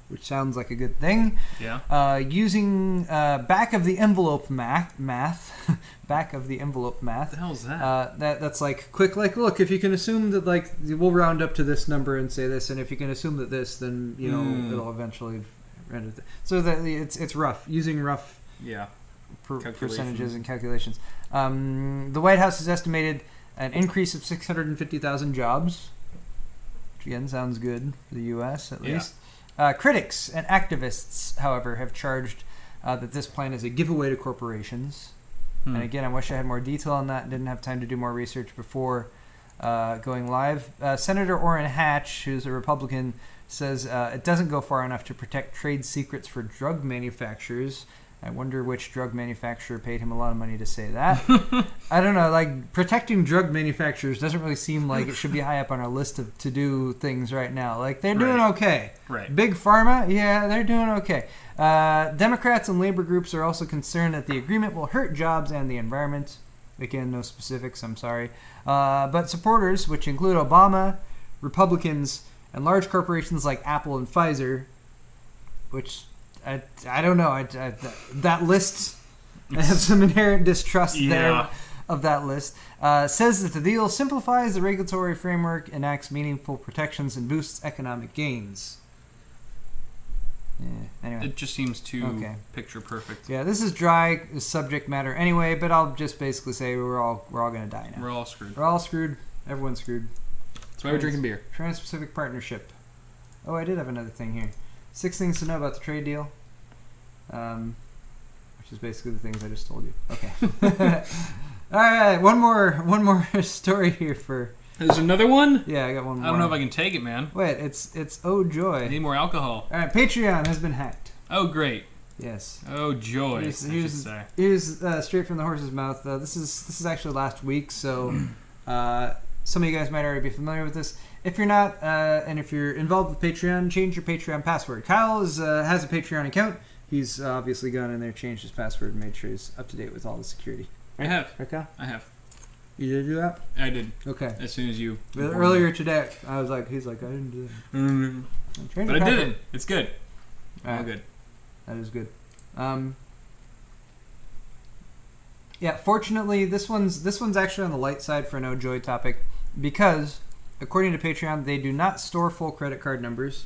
which sounds like a good thing. Yeah. Using back-of-the-envelope math. Back-of-the-envelope math. What the hell is that? That's like quick, like, look, if you can assume that, like, we'll round up to this number and say this, and if you can assume that this, then, you know, it'll eventually render it. So that it's rough. Using rough percentages and calculations. The White House has estimated an increase of 650,000 jobs, which again sounds good for the U.S. at least. Critics and activists, however, have charged that this plan is a giveaway to corporations. And again, I wish I had more detail on that. Didn't have time to do more research before going live. Senator Orrin Hatch, who's a Republican, says it doesn't go far enough to protect trade secrets for drug manufacturers. I wonder which drug manufacturer paid him a lot of money to say that. I don't know, like, protecting drug manufacturers doesn't really seem like it should be high up on our list of to-do things right now. Like, they're doing okay. Right. Big Pharma, yeah, they're doing okay. Democrats and labor groups are also concerned that the agreement will hurt jobs and the environment. Again, no specifics, I'm sorry. But supporters, which include Obama, Republicans, and large corporations like Apple and Pfizer, which... I don't know. That list, I have some inherent distrust there of that list. Says that the deal simplifies the regulatory framework, enacts meaningful protections, and boosts economic gains. Yeah. Anyway, it just seems too picture perfect. Yeah, this is dry subject matter anyway, but I'll just basically say we're all gonna die now. We're all screwed. We're all screwed. Everyone's screwed. That's why we're drinking beer. Trans-Pacific Partnership. Oh, I did have another thing here. 6 things to know about the trade deal. Which is basically the things I just told you. Okay. All right, one more story here for. There's another one? Yeah, I got one more. I don't know if I can take it, man. Wait, it's oh joy. I need more alcohol. All right, Patreon has been hacked. Oh great. Yes. Oh joy. Here's straight from the horse's mouth. This is actually last week, so some of you guys might already be familiar with this. If you're not, and if you're involved with Patreon, change your Patreon password. Kyle has a Patreon account. He's obviously gone in there, changed his password, and made sure he's up to date with all the security. I have. Okay. I have. You did do that? I did. Okay. As soon as you. Earlier today, he's like, I didn't do that. But I did it. It's good. All good. That is good. Yeah. Fortunately, this one's actually on the light side for no joy topic because, according to Patreon, they do not store full credit card numbers.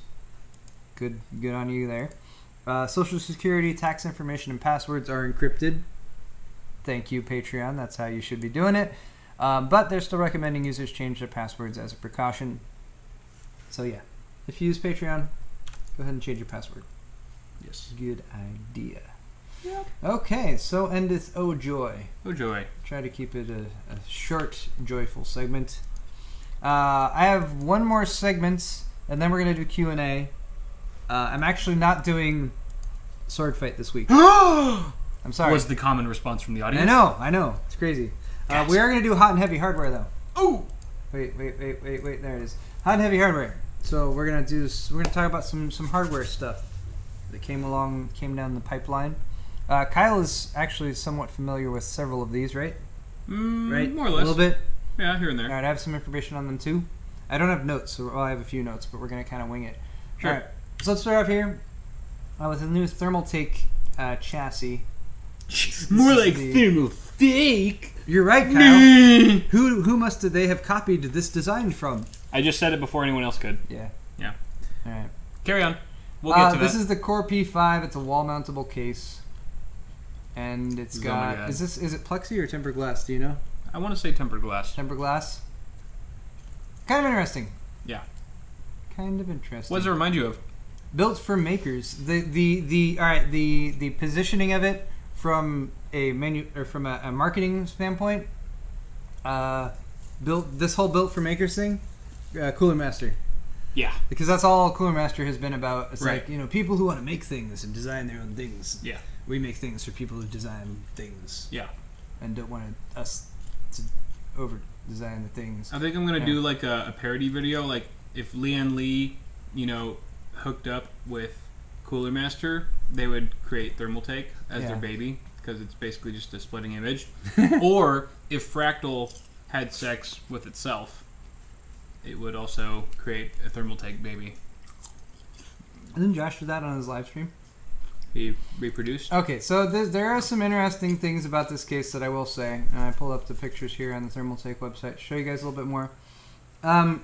Good on you there. Social Security, tax information, and passwords are encrypted. Thank you, Patreon. That's how you should be doing it. But they're still recommending users change their passwords as a precaution. So yeah, if you use Patreon, go ahead and change your password. Yes. Good idea. Yep. Okay, so endeth O Joy. Oh joy. Try to keep it a short, joyful segment. I have one more segment, and then we're going to do Q&A. I'm actually not doing sword fight this week. I'm sorry. Was the common response from the audience? I know. It's crazy. We are going to do hot and heavy hardware, though. Oh! Wait. There it is. Hot and heavy hardware. So we're going to talk about some hardware stuff that came down the pipeline. Kyle is actually somewhat familiar with several of these, right? Right? More or less. A little bit? Yeah, here and there. All right, I have some information on them too. I don't have notes, so I have a few notes, but we're going to kind of wing it. Sure. All right, so let's start off here with the new Thermaltake chassis. More like Thermaltake. You're right, Kyle. Who must they have copied this design from? I just said it before anyone else could. Yeah. Yeah. All right. Carry on. We'll get to this that. is the Core P5. It's a wall-mountable case, and it's got. Is it plexi or tempered glass? Do you know? I want to say tempered glass. Tempered glass. Kind of interesting. Yeah. Kind of interesting. What does it remind you of? Built for makers. The positioning of it from a marketing standpoint. This whole built for makers thing. Cooler Master. Yeah. Because that's all Cooler Master has been about. It's right. like, people who want to make things and design their own things. Yeah. We make things for people who design things. Yeah. And don't want us to over design the things. I think I'm gonna do like a parody video, like if Lian Li, hooked up with Cooler Master, they would create Thermaltake as their baby, because it's basically just a splitting image. Or if Fractal had sex with itself, it would also create a Thermaltake baby. Didn't Josh do that on his live stream? He reproduced. Okay, so there are some interesting things about this case that I will say. And I pulled up the pictures here on the Thermaltake website to show you guys a little bit more.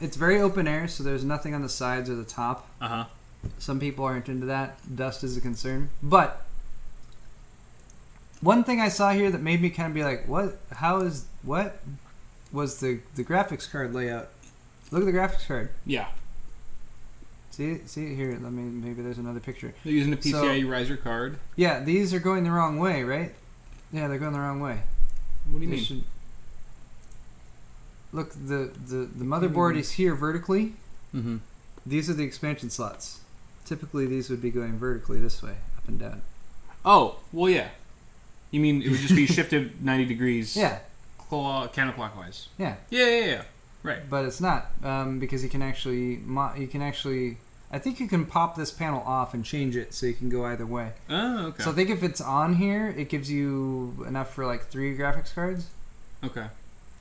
It's very open air, so there's nothing on the sides or the top. Uh-huh. Some people aren't into that. Dust is a concern. But one thing I saw here that made me kind of be like, what was the graphics card layout. Look at the graphics card. Yeah. See it here. Maybe there's another picture. They're using a PCIe Razer card. Yeah, these are going the wrong way, right? Yeah, they're going the wrong way. What do you mean? Look, the motherboard is here vertically. Mm-hmm. These are the expansion slots. Typically, these would be going vertically this way, up and down. Oh, well, yeah. You mean it would just be shifted 90 degrees? Yeah. Counterclockwise. Yeah. Yeah. Right. But it's not, because you can actually, I think you can pop this panel off and change it so you can go either way. Oh, okay. So I think if it's on here, it gives you enough for like 3 graphics cards. Okay.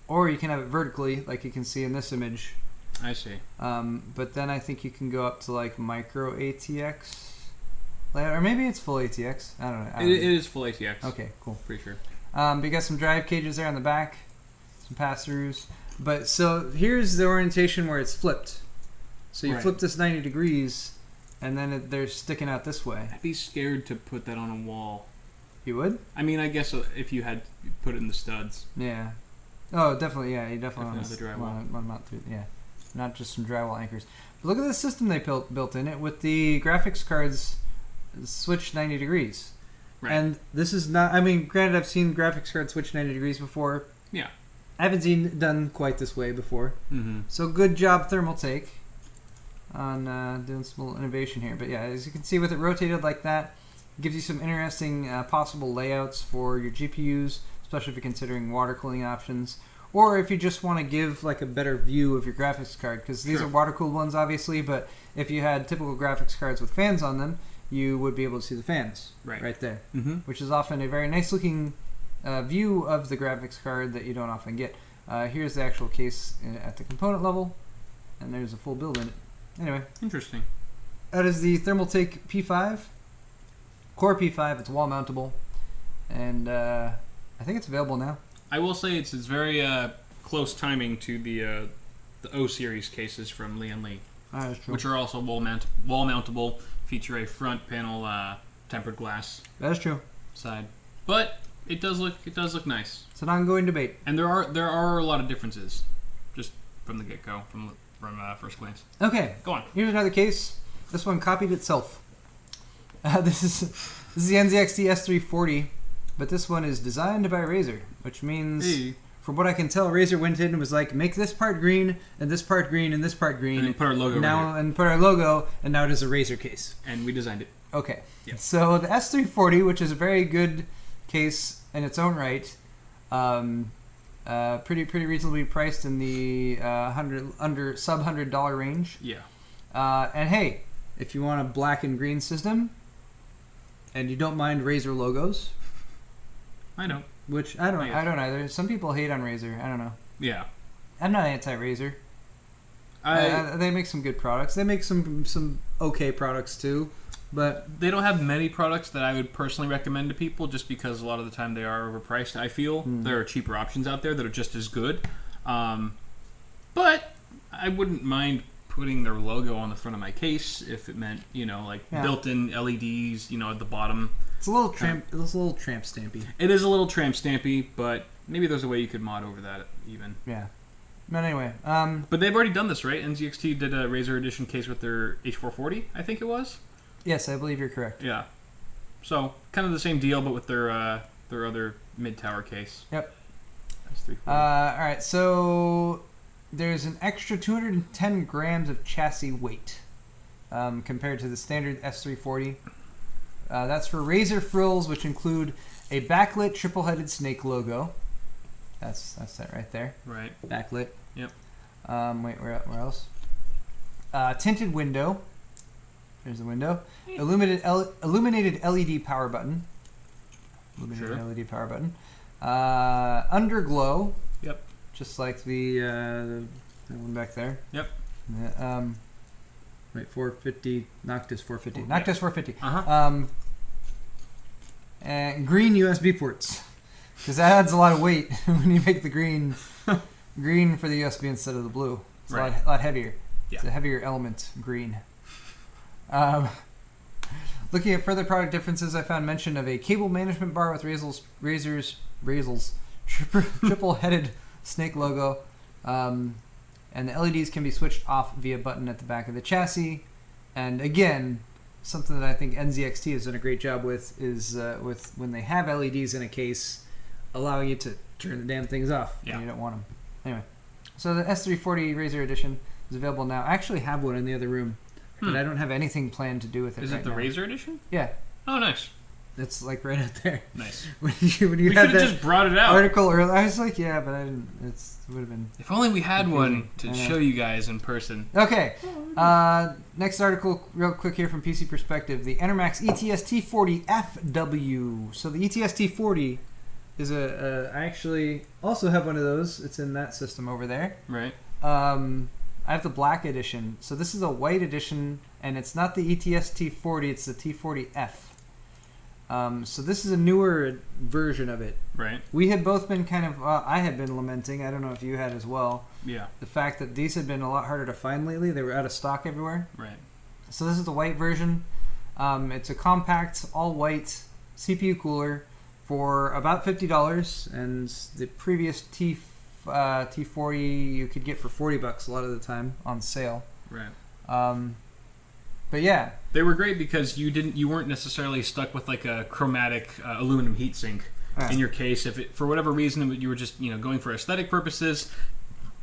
Or you can have it vertically, like you can see in this image. I see. But then I think you can go up to like micro ATX layout, or maybe it's full ATX. I don't know. It is full ATX. Okay, cool. Pretty sure. But you got some drive cages there on the back, some pass-throughs. But so here's the orientation where it's flipped. So you flip this 90 degrees, and then they're sticking out this way. I'd be scared to put that on a wall. You would? I mean, I guess if you had put it in the studs. Yeah. Oh, definitely. Yeah, you definitely want the drywall. to mount through. Yeah, not just some drywall anchors. But look at the system they built in it with the graphics cards switched 90 degrees. Right. And this is not. I mean, granted, I've seen graphics cards switch 90 degrees before. Yeah. I haven't seen it done quite this way before. Mm-hmm. So good job, Thermaltake, on doing some little innovation here. But yeah, as you can see, with it rotated like that, it gives you some interesting possible layouts for your GPUs, especially if you're considering water cooling options, or if you just want to give like a better view of your graphics card, because these are water cooled ones, obviously. But if you had typical graphics cards with fans on them, you would be able to see the fans right there, which is often a very nice looking view of the graphics card that you don't often get. Here's the actual case at the component level, and there's a full build in it. Anyway, interesting. That is the Thermaltake P5, Core P5. It's wall mountable, and I think it's available now. I will say it's very close timing to the O series cases from Lian Li, That's true. which are also wall mountable, feature a front panel tempered glass. That is true. Side, but it does look nice. It's an ongoing debate, and there are a lot of differences, just from the get go, from first glance. Okay, go on. Here's another case. This one copied itself. This is the NZXT S340, but this one is designed by Razer, which means, from what I can tell, Razer went in and was like, make this part green, and this part green, and this part green. And put our logo now, and put our logo, and now it is a Razer case. And we designed it. Okay. Yep. So the S340, which is a very good case in its own right, pretty reasonably priced in the sub $100 range. Yeah. And hey, if you want a black and green system, and you don't mind Razer logos, I know. Which I don't either. Some people hate on Razer. I don't know. Yeah. I'm not anti-Razer. They make some good products. They make some okay products too, but they don't have many products that I would personally recommend to people, just because a lot of the time they are overpriced. I feel there are cheaper options out there that are just as good, but I wouldn't mind putting their logo on the front of my case if it meant, built-in LEDs, at the bottom. It's a little tramp. It's a little tramp stampy. It is a little tramp stampy, but maybe there's a way you could mod over that even. Yeah. But anyway, but they've already done this, right? NZXT did a Razer Edition case with their H440, I think it was. Yes, I believe you're correct. Yeah. So kind of the same deal, but with their other mid-tower case. Yep. S340. All right. So there's an extra 210 grams of chassis weight compared to the standard S340. That's for Razer frills, which include a backlit triple-headed snake logo. That's that right there. Right. Backlit. Yep. Wait, where else? Tinted window. There's the window. Illuminated LED power button. Illuminated LED power button. Underglow. Yep. Just like the one back there. Yep. Wait, 450. Noctis 450. Noctis 450. Uh-huh. And green USB ports, because that adds a lot of weight when you make the green for the USB instead of the blue. It's a lot heavier. Yeah. It's a heavier element, green. Looking at further product differences, I found mention of a cable management bar with Razer's triple-headed snake logo, and the LEDs can be switched off via button at the back of the chassis. And again, something that I think NZXT has done a great job with is with when they have LEDs in a case, allowing you to turn the damn things off when you don't want them. Anyway, so the S340 Razer Edition is available now. I actually have one in the other room, but I don't have anything planned to do with it. Is right it the now. Razer Edition? Yeah. Oh, nice. It's like right out there. Nice. when you we had should have that just brought it out. article earlier, I was like, yeah, but I didn't. It would have been. If only we had confusing. one to show you guys in person. Okay. Next article, real quick here from PC Perspective. The Enermax ETS-T40FW. So the ETS-T40 is I actually also have one of those. It's in that system over there. Right. I have the black edition. So this is a white edition, and it's not the ETS-T40. It's the T40F. So this is a newer version of it. Right. We had both been kind of, I had been lamenting, I don't know if you had as well, Yeah. the fact that these had been a lot harder to find lately. They were out of stock everywhere. Right. So this is the white version. It's a compact, all-white CPU cooler for about $50, and the previous T40 you could get for $40 a lot of the time on sale. Right. But yeah, they were great because you weren't necessarily stuck with like a chromatic aluminum heatsink in your case. If it, for whatever reason you were just going for aesthetic purposes.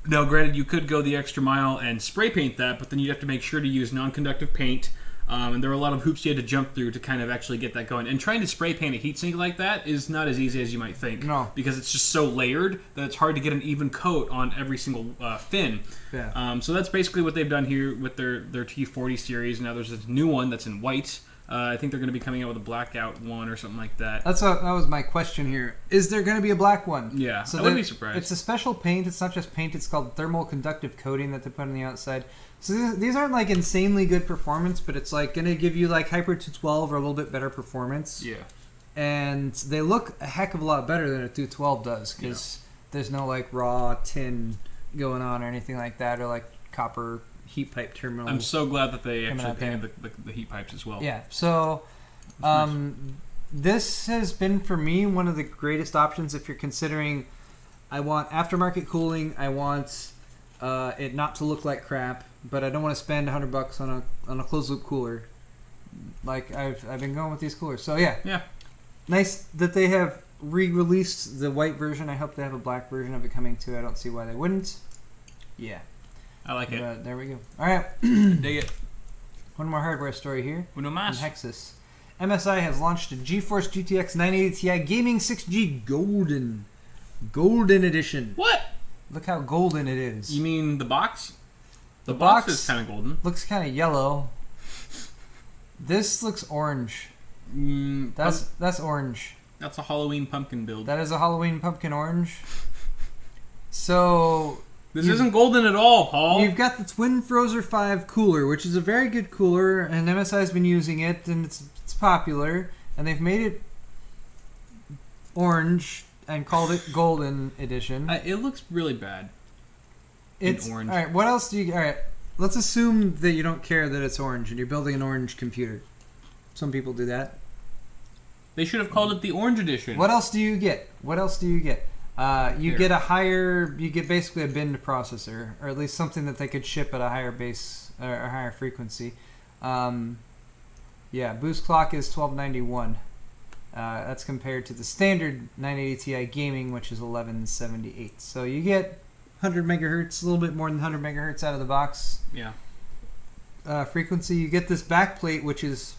Now, granted, you could go the extra mile and spray paint that, but then you'd have to make sure to use non-conductive paint. And there were a lot of hoops you had to jump through to kind of actually get that going. And trying to spray paint a heatsink like that is not as easy as you might think. No. Because it's just so layered that it's hard to get an even coat on every single fin. Yeah. So that's basically what they've done here with their T40 series. Now there's this new one that's in white. I think they're going to be coming out with a blackout one or something like that. That was my question here. Is there going to be a black one? Yeah, so I wouldn't be surprised. It's a special paint. It's not just paint. It's called thermal conductive coating that they put on the outside. So these aren't like insanely good performance, but it's like going to give you like Hyper 212 or a little bit better performance. Yeah. And they look a heck of a lot better than a 212 does because there's no like raw tin going on or anything like that, or like copper heat pipe terminal. I'm so glad that they actually painted the heat pipes as well. Yeah. So this has been for me one of the greatest options if you're considering I want aftermarket cooling, I want it not to look like crap, but I don't want to spend $100 on a closed loop cooler. Like I've been going with these coolers. So yeah. Yeah. Nice that they have re-released the white version. I hope they have a black version of it coming too. I don't see why they wouldn't. Yeah. I like it. But there we go. All right. Dig it. One more hardware story here. Uno mas. From Hexus. MSI has launched a GeForce GTX 980 Ti Gaming 6G Golden Edition. What? Look how golden it is. You mean the box? The box box is kind of golden. Looks kind of yellow. This looks orange. That's orange. That's a Halloween pumpkin build. That is a Halloween pumpkin orange. So this isn't golden at all, Paul. You've got the Twin Frozer 5 cooler, which is a very good cooler, and MSI's been using it, and it's popular, and they've made it orange and called it Golden Edition. It looks really bad. It's orange. All right, what else do you... All right, let's assume that you don't care that it's orange, and you're building an orange computer. Some people do that. They should have called it the Orange Edition. What else do you get? You get a higher... You get basically a binned processor, or at least something that they could ship at a higher base, or a higher frequency. Yeah, boost clock is 1291. That's compared to the standard 980 Ti gaming, which is 1178. So you get 100 megahertz, a little bit more than 100 megahertz out of the box. Yeah. Frequency. You get this backplate, which is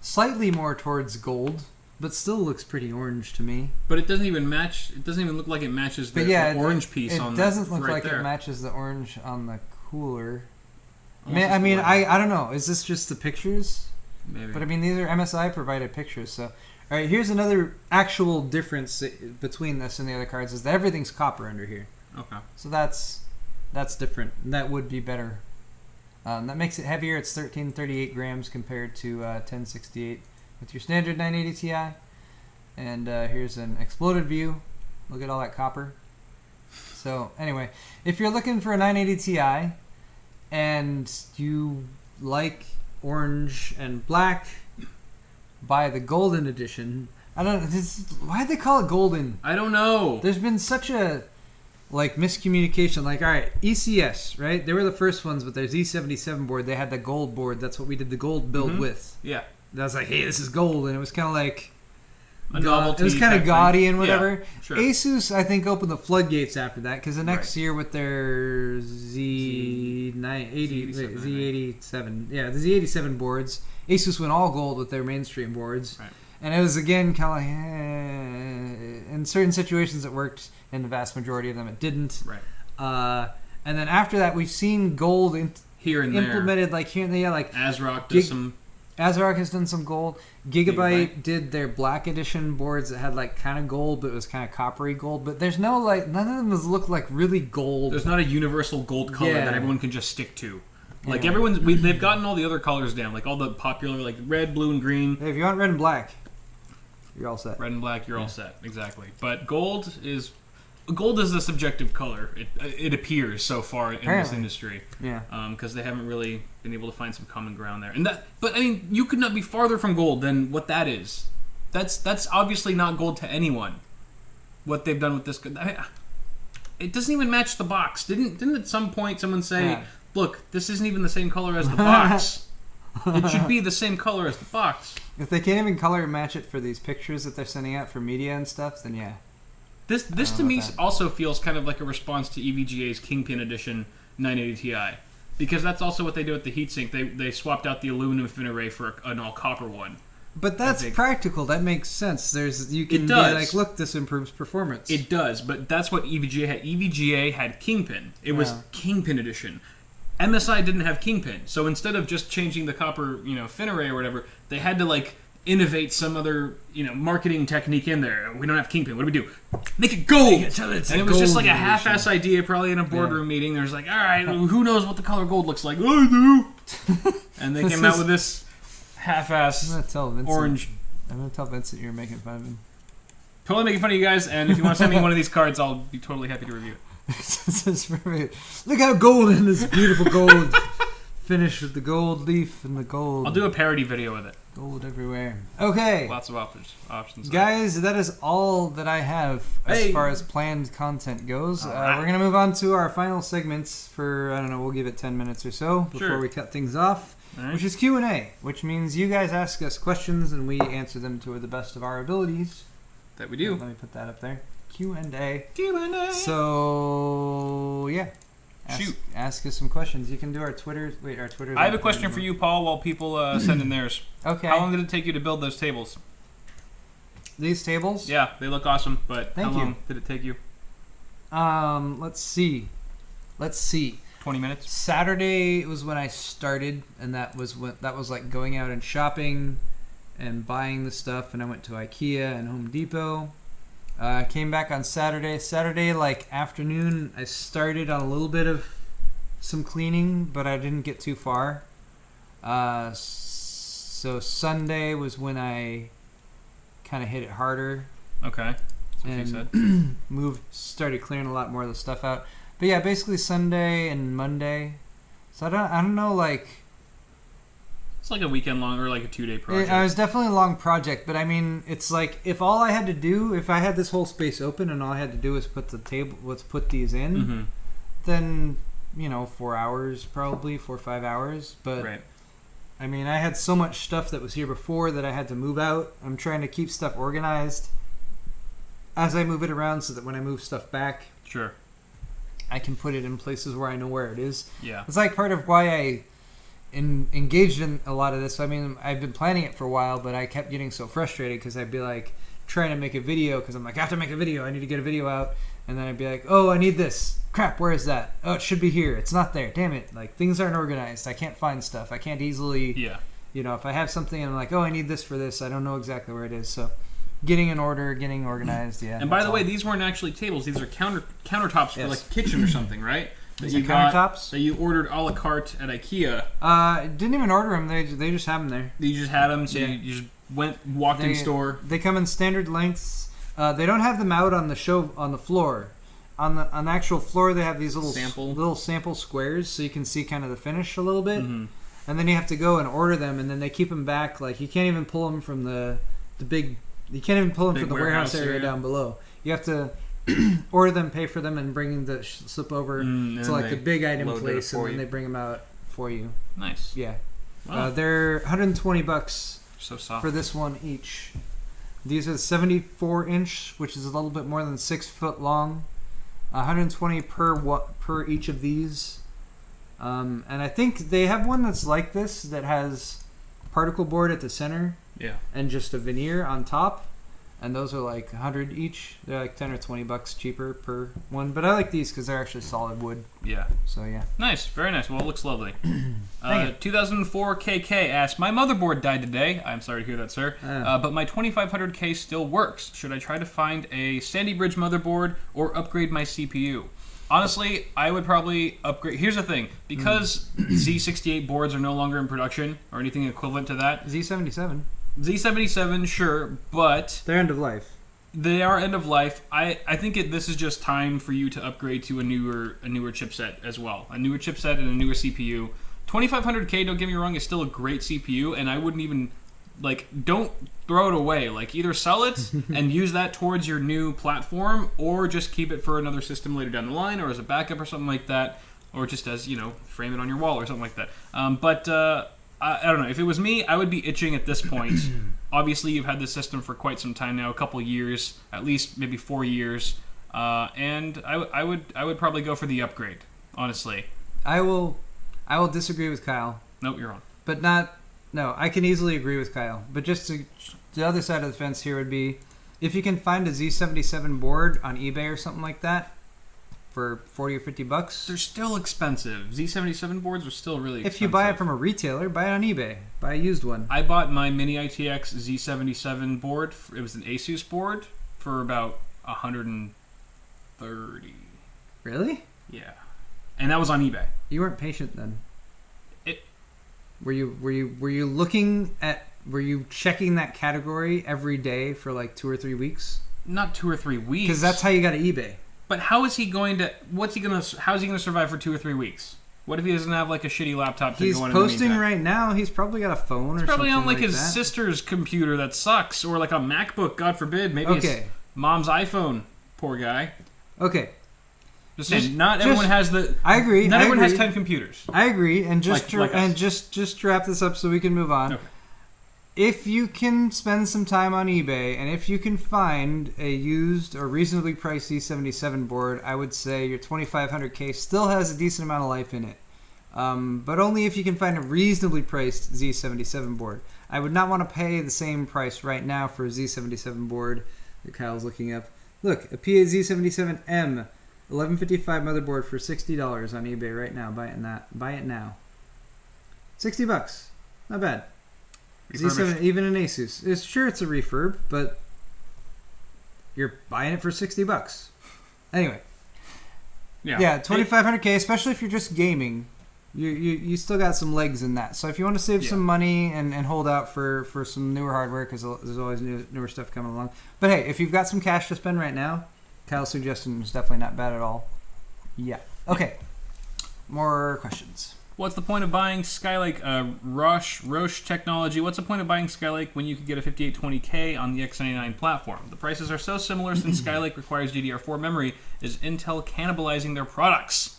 slightly more towards gold, but still looks pretty orange to me. But it doesn't even match. It doesn't even look like it matches the orange piece on the... It doesn't look like it matches the orange on the cooler. I don't know. Is this just the pictures? Maybe. But I mean, these are MSI provided pictures. So, all right, here's another actual difference between this and the other cards is that everything's copper under here. Okay. So that's different. That would be better. That makes it heavier. It's 1338 grams compared to 1068 with your standard 980 Ti. And here's an exploded view. Look at all that copper. So anyway, if you're looking for a 980 Ti and you like orange and black, buy the Golden Edition. I don't know. Why do they call it golden? I don't know. There's been such a miscommunication. Like, all right, ECS, right? They were the first ones, but their Z77 board, they had the gold board. That's what we did the gold build with. Yeah. And I was like, hey, this is gold. And it was kind of like... a novelty. It was kind of gaudy and whatever. Yeah, sure. Asus, I think, opened the floodgates after that because the next year with their Z87, yeah, the Z87 boards, Asus went all gold with their mainstream boards, right. And it was again kind of like in certain situations it worked, in the vast majority of them it didn't. Right. And then after that, we've seen gold here and implemented there. like here and there, like ASRock does some. ASRock has done some gold. Gigabyte did their black edition boards that had like kind of gold, but it was kind of coppery gold. But there's no none of them look like really gold. There's not a universal gold color that everyone can just stick to. Like Yeah. they've gotten all the other colors down, like all the popular like red, blue, and green. Hey, if you want red and black, you're all set. Red and black, you're all set. Exactly. But gold is a subjective color. It appears so far in this industry. Yeah. Because they haven't really been able to find some common ground there. But I mean, you could not be farther from gold than what that is. That's obviously not gold to anyone. What they've done with this, it doesn't even match the box. Didn't at some point someone say, "Look, this isn't even the same color as the box. It should be the same color as the box." If they can't even color match it for these pictures that they're sending out for media and stuff, then yeah. This to me also feels kind of like a response to EVGA's Kingpin Edition 980 Ti. Because that's also what they did with the heatsink. They swapped out the aluminum fin array for an all-copper one. But that's practical. That makes sense. You can be like, look, this improves performance. It does, but that's what EVGA had. EVGA had Kingpin. It was Kingpin Edition. MSI didn't have Kingpin. So instead of just changing the copper, fin array or whatever, they had to innovate some other, marketing technique in there. We don't have Kingpin. What do we do? Make it gold! And it was just like a half-ass idea, probably in a boardroom meeting. There's like, all right, who knows what the color gold looks like? I do! And they came out with this half-ass orange. I'm going to tell Vincent you're making fun of him. Totally making fun of you guys, and if you want to send me one of these cards, I'll be totally happy to review it. This is perfect. Look how golden this beautiful gold finish with the gold leaf and the gold. I'll do a parody video with it. Gold everywhere. Okay. Lots of options. Guys, that is all that I have as far as planned content goes. Right. We're going to move on to our final segments for, I don't know, we'll give it 10 minutes or so before we cut things off, which is Q&A, which means you guys ask us questions and we answer them to the best of our abilities. That we do. Let me put that up there. Q&A. Q&A. So, yeah. Ask us some questions. You can do our Twitter. Wait, our Twitter. I have a question for you, Paul, while people send in theirs. Okay. How long did it take you to build those tables? These tables? Yeah, they look awesome, but how long did it take you? Let's see. 20 minutes? Saturday was when I started, and that was like going out and shopping and buying the stuff, and I went to IKEA and Home Depot. Came back on Saturday. Saturday, like afternoon, I started on a little bit of some cleaning, but I didn't get too far. So Sunday was when I kind of hit it harder. Okay. That's what you said. Started clearing a lot more of the stuff out. But yeah, basically Sunday and Monday. So I don't know, like. It's like a weekend long or like a 2-day project. It was definitely a long project, but I mean, it's like if all I had to do, if I had this whole space open and all I had to do was put put these in, then 4 hours probably, 4 or 5 hours. But I mean, I had so much stuff that was here before that I had to move out. I'm trying to keep stuff organized as I move it around so that when I move stuff back, I can put it in places where I know where it is. Yeah, it's like part of why I engaged in a lot of this. I mean, I've been planning it for a while, but I kept getting so frustrated because I'd be like trying to make a video because I'm like, I have to make a video. I need to get a video out. And then I'd be like, oh, I need this. Crap, where is that? Oh, it should be here. It's not there. Damn it. Like, things aren't organized. I can't find stuff. I can't easily, if I have something and I'm like, oh, I need this for this, I don't know exactly where it is. So getting in order, getting organized, And by the way, these weren't actually tables. These are countertops for like a kitchen or something, right? These are countertops? That you ordered a la carte at IKEA. Didn't even order them. They just have them there. You just had them, so you just walked in store. They come in standard lengths. They don't have them out on the floor. On the actual floor, they have these little sample squares, so you can see kind of the finish a little bit. And then you have to go and order them, and then they keep them back. Like you can't even pull them from the big. You can't even pull them from the warehouse area down below. You have to order them, pay for them, and bring the slip over to like the big item place, and then they bring them out for you. Nice. Yeah. Wow. They're $120 so soft for this one each. These are 74-inch, which is a little bit more than 6 foot long. 120 per each of these. And I think they have one that's like this that has particle board at the center. Yeah. And just a veneer on top. And those are like 100 each. They're like 10 or $20 cheaper per one. But I like these because they're actually solid wood. Yeah. So yeah. Nice. Very nice. Well, it looks lovely. 2004 KK asked, my motherboard died today. I'm sorry to hear that, sir. But my 2500K still works. Should I try to find a Sandy Bridge motherboard or upgrade my CPU? Honestly, I would probably upgrade. Here's the thing. Because Z68 boards are no longer in production or anything equivalent to that. Z77. Z77, sure, but they're end of life. They are end of life. I think this is just time for you to upgrade to a newer chipset as well. A newer chipset and a newer CPU. 2500K, don't get me wrong, is still a great CPU, and I wouldn't even don't throw it away. Like either sell it and use that towards your new platform, or just keep it for another system later down the line, or as a backup or something like that, or just as frame it on your wall or something like that. I don't know. If it was me, I would be itching at this point. Obviously, you've had this system for quite some time now, a couple years, at least maybe 4 years, and I would probably go for the upgrade. Honestly, I will disagree with Kyle. Nope, you're wrong. But not. No, I can easily agree with Kyle. But the other side of the fence here would be, if you can find a Z77 board on eBay or something like that, for $40 or $50. They're still expensive. Z77 boards are still really expensive. If you buy it from a retailer, buy it on eBay. Buy a used one. I bought my Mini ITX Z77 board. It was an Asus board for about $130. Really? Yeah. And that was on eBay. You weren't patient then. Were you looking at? Were you checking that category every day for like 2 or 3 weeks? Not 2 or 3 weeks. Because that's how you got to eBay. But how is he going to? How's he going to survive for 2 or 3 weeks? What if he doesn't have like a shitty laptop to He's go on posting in the meantime? right now. He's probably got a phone or something. Probably on like his that. sister's computer that sucks, or like a MacBook. God forbid. Maybe it's mom's iPhone. Poor guy. Okay. Just saying, not everyone has the. I agree. Not everyone has 10 computers. I agree, and just like just to wrap this up so we can move on. Okay. If you can spend some time on eBay, and if you can find a used or reasonably priced Z77 board, I would say your 2500K still has a decent amount of life in it. But only if you can find a reasonably priced Z77 board. I would not want to pay the same price right now for a Z77 board that Kyle's looking up. Look, a PA Z77M, 1155 motherboard for $60 on eBay right now. Buy it now. $60. Not bad. Z7, even an Asus. It's sure it's a refurb, but you're buying it for $60. Anyway. Yeah, 2500K, especially if you're just gaming. You still got some legs in that. So if you want to save some money and hold out for some newer hardware, because there's always newer stuff coming along. But hey, if you've got some cash to spend right now, Kyle's suggestion is definitely not bad at all. Yeah. Okay. More questions. What's the point of buying Skylake? Roche Technology. What's the point of buying Skylake when you could get a 5820K on the X99 platform? The prices are so similar since Skylake requires DDR4 memory. Is Intel cannibalizing their products?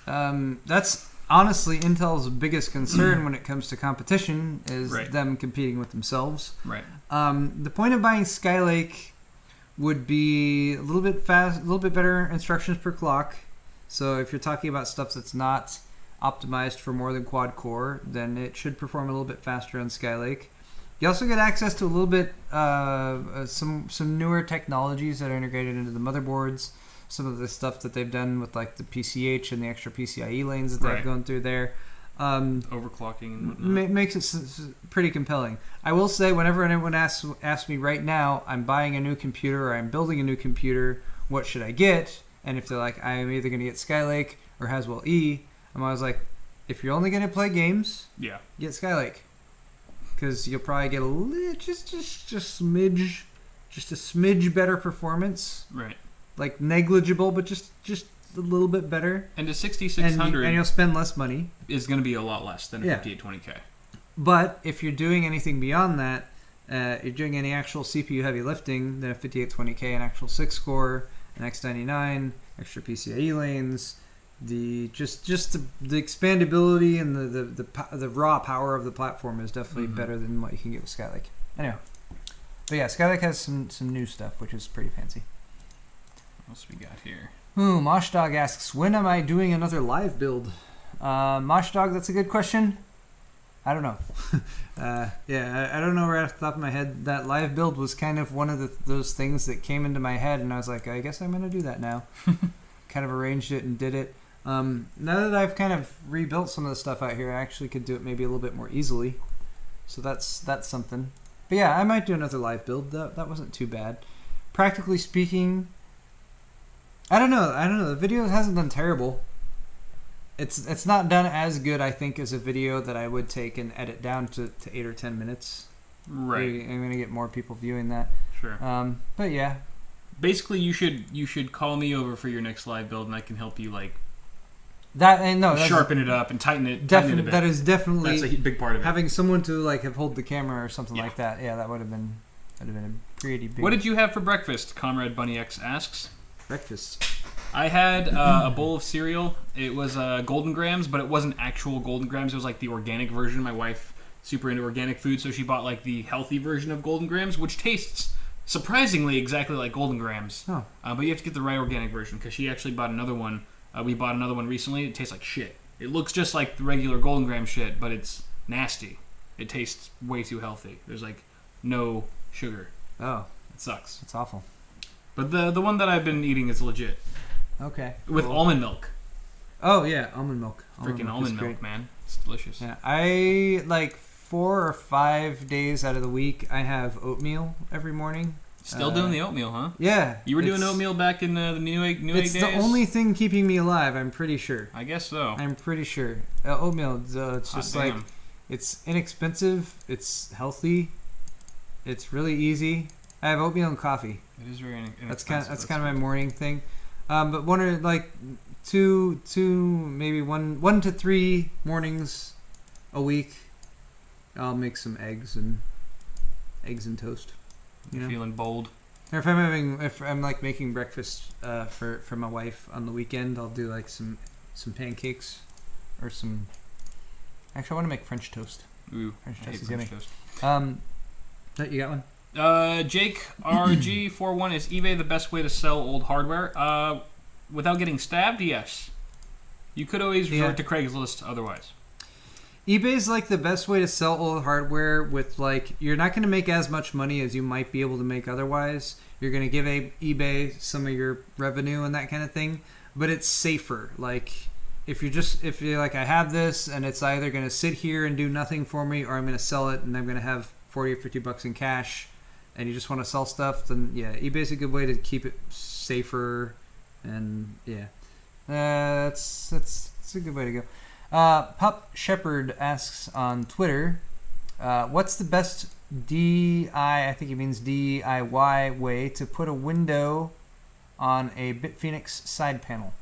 That's honestly Intel's biggest concern when it comes to competition is them competing with themselves. Right. The point of buying Skylake would be a little bit better instructions per clock. So if you're talking about stuff that's not optimized for more than quad core, then it should perform a little bit faster on Skylake. You also get access to a little bit some newer technologies that are integrated into the motherboards. Some of the stuff that they've done with like the PCH and the extra PCIe lanes that they've gone through there. Overclocking and whatnot. Makes it pretty compelling. I will say, whenever anyone asks me right now, I'm buying a new computer or I'm building a new computer, what should I get? And if they're like, I'm either going to get Skylake or Haswell E, I'm always like, if you're only going to play games, get Skylake, because you'll probably get just a smidge better performance. Right. Like negligible, but just a little bit better. And the 6600 and you'll spend less money. Is going to be a lot less than a 5820K. But if you're doing anything beyond that, you're doing any actual CPU heavy lifting, then a 5820K, an actual 6-core, an X99, extra PCIe lanes. The expandability and the raw power of the platform is definitely better than what you can get with Skylake. Anyway, but yeah, Skylake has some new stuff, which is pretty fancy. What else we got here? Moshdog asks, when am I doing another live build? Moshdog, that's a good question. I don't know. I don't know right off the top of my head. That live build was kind of one of those things that came into my head, and I was like, I guess I'm going to do that now. Kind of arranged it and did it. Now that I've kind of rebuilt some of the stuff out here, I actually could do it maybe a little bit more easily. So that's something. But yeah, I might do another live build. That wasn't too bad. Practically speaking, I don't know. The video hasn't done terrible. It's not done as good, I think, as a video that I would take and edit down to 8 or 10 minutes. Right. I'm going to get more people viewing that. Sure. But yeah. Basically, you should call me over for your next live build, and I can help you sharpen it up and tighten it a bit. That is definitely that's a big part of it. Having someone to have hold the camera or something like that. Yeah, that would have been a pretty big. What did you have for breakfast? Comrade Bunny X asks. Breakfast. I had a bowl of cereal. It was Golden Grams, but it wasn't actual Golden Grams. It was like the organic version. My wife super into organic food, so she bought like the healthy version of Golden Grams, which tastes surprisingly exactly like Golden Grams. Oh. But you have to get the right organic version, because she actually bought another one. We bought another one recently. It tastes like shit. It looks just like the regular Golden Gram shit, but it's nasty. It tastes way too healthy. There's like no sugar. Oh. It sucks. It's awful. But the one that I've been eating is legit. Okay. With almond milk. Oh, yeah. Almond milk. Freaking almond milk, man. It's delicious. Yeah. I, 4 or 5 days out of the week, I have oatmeal every morning. Still doing the oatmeal, huh? Yeah. You were doing oatmeal back in the New Egg days? It's the only thing keeping me alive, I'm pretty sure. I guess so. I'm pretty sure. Oatmeal, it's just it's inexpensive, it's healthy, it's really easy. I have oatmeal and coffee. It is very inexpensive. That's kind of my morning thing. But one of maybe one to 3 mornings a week, I'll make some eggs and toast. Feeling bold. Or if I'm like making breakfast for my wife on the weekend, I'll do like some pancakes or some. Actually, I want to make French toast. Ooh, French toast is French yummy. toast. You got one? Jake RG41, is eBay the best way to sell old hardware? Without getting stabbed, yes. You could always resort to Craigslist otherwise. eBay's like the best way to sell old hardware with like, you're not going to make as much money as you might be able to make otherwise. You're going to give eBay some of your revenue and that kind of thing, but it's safer. Like if you're like, I have this and it's either going to sit here and do nothing for me or I'm going to sell it and I'm going to have 40 or 50 bucks in cash and you just want to sell stuff, then yeah, eBay's a good way to keep it safer. And yeah, that's a good way to go. Pup Shepherd asks on Twitter, what's the best I think he means DIY way to put a window on a BitPhoenix side panel?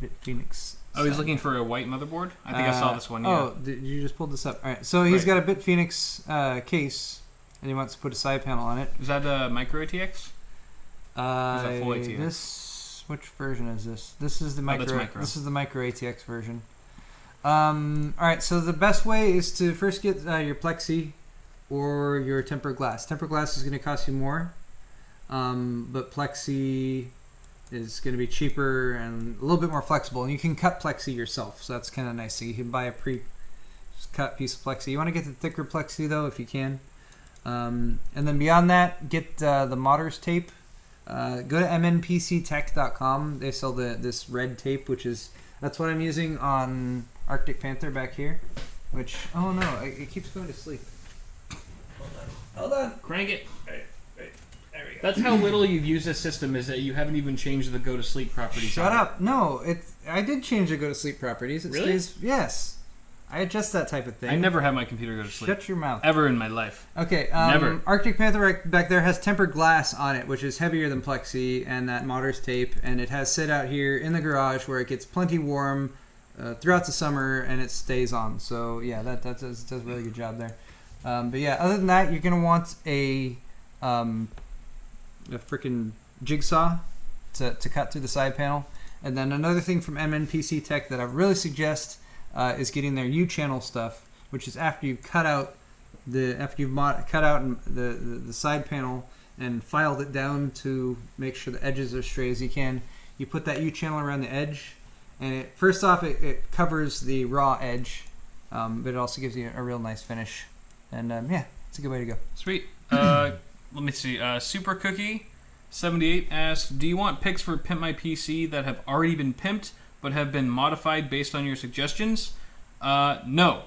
BitPhoenix. Oh, he's looking for a white motherboard? I think I saw this one, yeah. Oh, you just pulled this up. All right, so he's got a BitPhoenix case, and he wants to put a side panel on it. Is that a micro ATX? Is that full ATX? Which version is this? This is the micro. This is the micro ATX version. All right, so the best way is to first get your plexi or your tempered glass. Tempered glass is going to cost you more, but plexi is going to be cheaper and a little bit more flexible. And you can cut plexi yourself, so that's kind of nice. So you can buy a pre-cut piece of plexi. You want to get the thicker plexi though, if you can. And then beyond that, get the modders tape. Go to mnpctech.com. They sell this red tape, that's what I'm using on Arctic Panther back here. Which, oh no, it keeps going to sleep. Hold on. Crank it. Right, there we go. That's how little you've used this system, is that you haven't even changed the go to sleep properties. Shut up. No, I did change the go to sleep properties. It really? stays, yes. I adjust that type of thing. I never have my computer go to sleep. Shut your mouth. Ever in my life. Okay. Never. Arctic Panther back there has tempered glass on it, which is heavier than plexi, and that modders tape, and it has sit out here in the garage where it gets plenty warm throughout the summer, and it stays on. So yeah, that does a really good job there. But yeah, other than that, you're gonna want a freaking jigsaw to cut through the side panel, and then another thing from MNPC Tech that I really suggest. Is getting their U-channel stuff, which is after you've cut out the side panel and filed it down to make sure the edges are straight as you can. You put that U-channel around the edge, and first off it covers the raw edge, but it also gives you a real nice finish. And yeah, it's a good way to go. Sweet. Let me see. Super Cookie 78 asks, do you want picks for Pimp My PC that have already been pimped but have been modified based on your suggestions? No.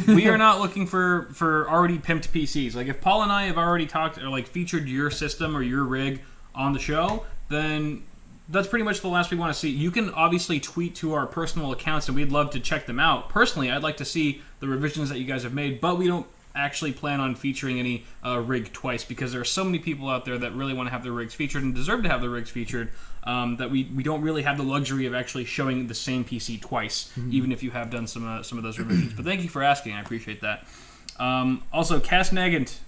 We are not looking for already pimped PCs. Like, if Paul and I have already talked or like featured your system or your rig on the show, then that's pretty much the last we want to see. You can obviously tweet to our personal accounts, and we'd love to check them out. Personally, I'd like to see the revisions that you guys have made, but we don't actually plan on featuring any rig twice, because there are so many people out there that really want to have their rigs featured and deserve to have their rigs featured, that we don't really have the luxury of actually showing the same PC twice, even if you have done some of those revisions. But thank you for asking. I appreciate that. Also, Cass Nagant,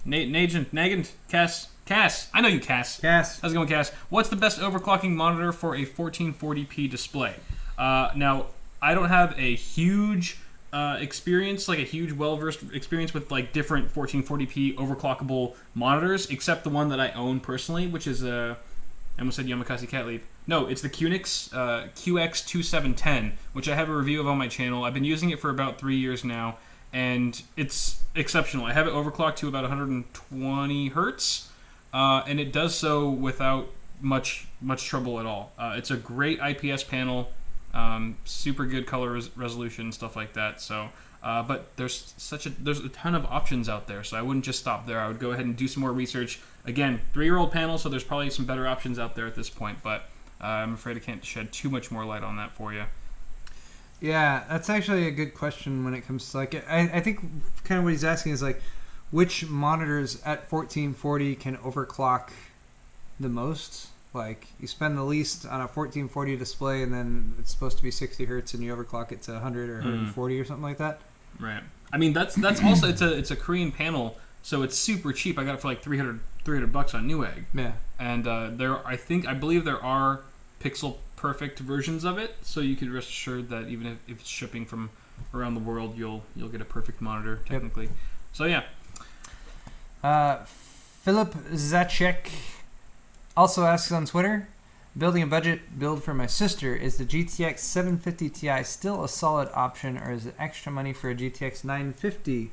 Cass. I know you, Cass. How's it going, Cass? What's the best overclocking monitor for a 1440p display? Now, I don't have a huge experience, like a huge well-versed experience with like different 1440p overclockable monitors, except the one that I own personally, which is I almost said Yamakasi Cat Leap. No, it's the QNX QX2710, which I have a review of on my channel. I've been using it for about 3 years now, and it's exceptional. I have it overclocked to about 120 hertz, and it does so without much trouble at all. It's a great IPS panel. Super good color resolution, stuff like that. So, but there's a ton of options out there. So I wouldn't just stop there. I would go ahead and do some more research. Again, 3-year-old panel, so there's probably some better options out there at this point. But I'm afraid I can't shed too much more light on that for you. Yeah, that's actually a good question when it comes to like I think kind of what he's asking is like which monitors at 1440 can overclock the most. Like, you spend the least on a 1440 display, and then it's supposed to be 60 hertz, and you overclock it to 100 or 140 or something like that. Right. I mean, that's also it's a Korean panel, so it's super cheap. I got it for like $300 on Newegg. Yeah. And I believe there are pixel perfect versions of it, so you can rest assured that even if it's shipping from around the world, you'll get a perfect monitor technically. Yep. So yeah. Philip Zacek also asks on Twitter, building a budget build for my sister, is the GTX 750 Ti still a solid option, or is it extra money for a GTX 950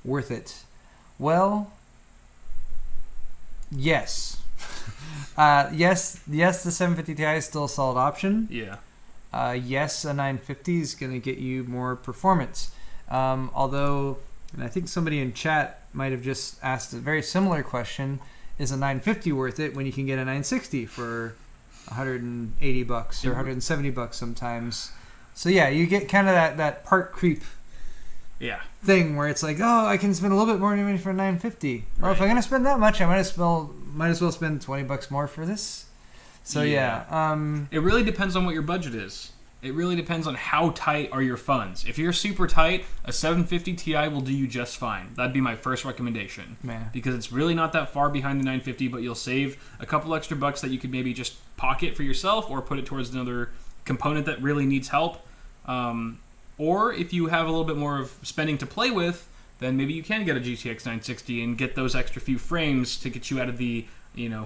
worth it? Well, yes. Yes, the 750 Ti is still a solid option. Yeah. Yes, a 950 is going to get you more performance. Although, and I think somebody in chat might have just asked a very similar question, is a 950 worth it when you can get a 960 for $180 or $170 sometimes? So yeah, you get kind of that part creep thing where it's like, oh, I can spend a little bit more money for a 950. Well, if I'm going to spend that much, I might as well spend $20 more for this. So yeah. It really depends on what your budget is. It really depends on how tight are your funds. If you're super tight, a 750 Ti will do you just fine. That'd be my first recommendation. Man. Because it's really not that far behind the 950, but you'll save a couple extra bucks that you could maybe just pocket for yourself or put it towards another component that really needs help. Or if you have a little bit more of spending to play with, then maybe you can get a GTX 960 and get those extra few frames to get you out of the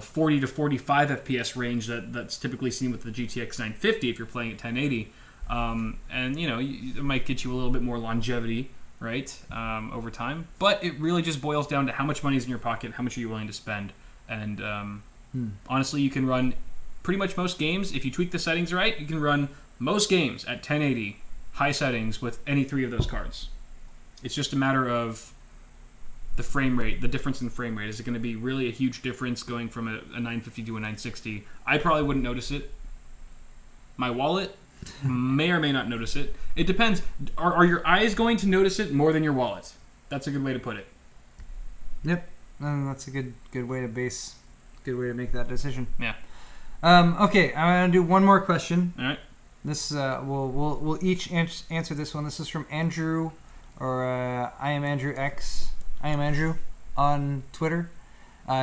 40 to 45 FPS range that's typically seen with the GTX 950 if you're playing at 1080. And it might get you a little bit more longevity, right, over time. But it really just boils down to how much money is in your pocket, how much are you willing to spend. And honestly, you can run pretty much most games. If you tweak the settings right, you can run most games at 1080, high settings with any three of those cards. It's just a matter of the frame rate, the difference in frame rate. Is it going to be really a huge difference going from a 950 to a 960? I probably wouldn't notice it. My wallet may or may not notice it. It depends. Are your eyes going to notice it more than your wallet? That's a good way to put it. Yep, that's a good way to make that decision. Yeah. Okay, I'm gonna do one more question. All right. This we'll each answer this one. This is from Andrew, or I am Andrew X. I am Andrew on Twitter.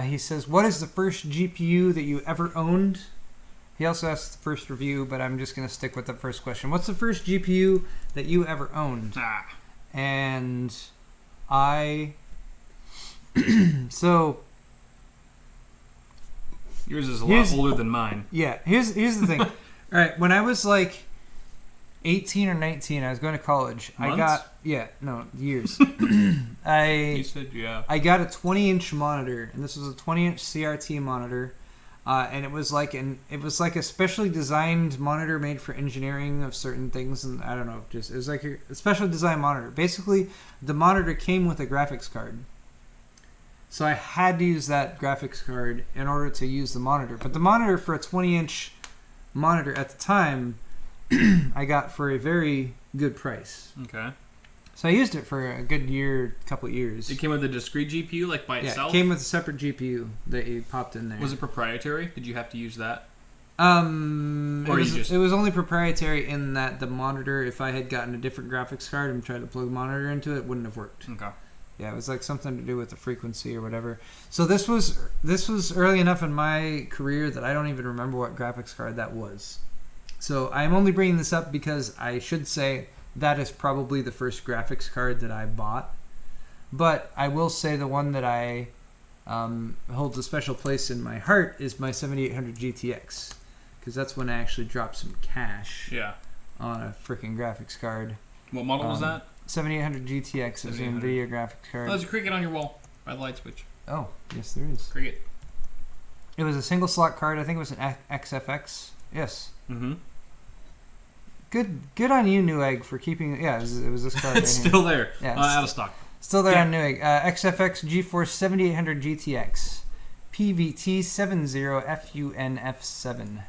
He says, what is the first GPU that you ever owned? He also asked the first review, but I'm just going to stick with the first question. What's the first GPU that you ever owned? And I... So... Yours is a lot older than mine. Yeah, here's the thing. All right, when I was like 18 or 19, I was going to college. Months? Years. You said yeah. I got a 20-inch monitor, and this was a 20-inch CRT monitor, and it was like a specially designed monitor made for engineering of certain things, and I don't know, it was like a specially designed monitor. Basically, the monitor came with a graphics card, so I had to use that graphics card in order to use the monitor. But the monitor for a 20-inch monitor at the time, I got for a very good price. Okay. So I used it for a good couple years. It came with a discrete GPU, like by itself? Yeah, it came with a separate GPU that you popped in there. Was it proprietary? Did you have to use that? It was only proprietary in that the monitor, if I had gotten a different graphics card and tried to plug the monitor into it, wouldn't have worked. Okay. Yeah, it was like something to do with the frequency or whatever. So this was early enough in my career that I don't even remember what graphics card that was. So I'm only bringing this up because I should say that is probably the first graphics card that I bought. But I will say the one that I holds a special place in my heart is my 7800 GTX. Because that's when I actually dropped some cash on a freaking graphics card. What model was that? 7800 GTX is an Nvidia graphics card. Oh, there's a cricket on your wall by the light switch. Oh, yes there is. Cricket. It was a single slot card. I think it was an XFX. Yes. Mm-hmm. Good on you, Newegg, for keeping... Yeah, it was this card. It's right still there. Yeah, out of stock. Still there on Newegg. XFX GeForce 7800 GTX. PVT 70FUNF7.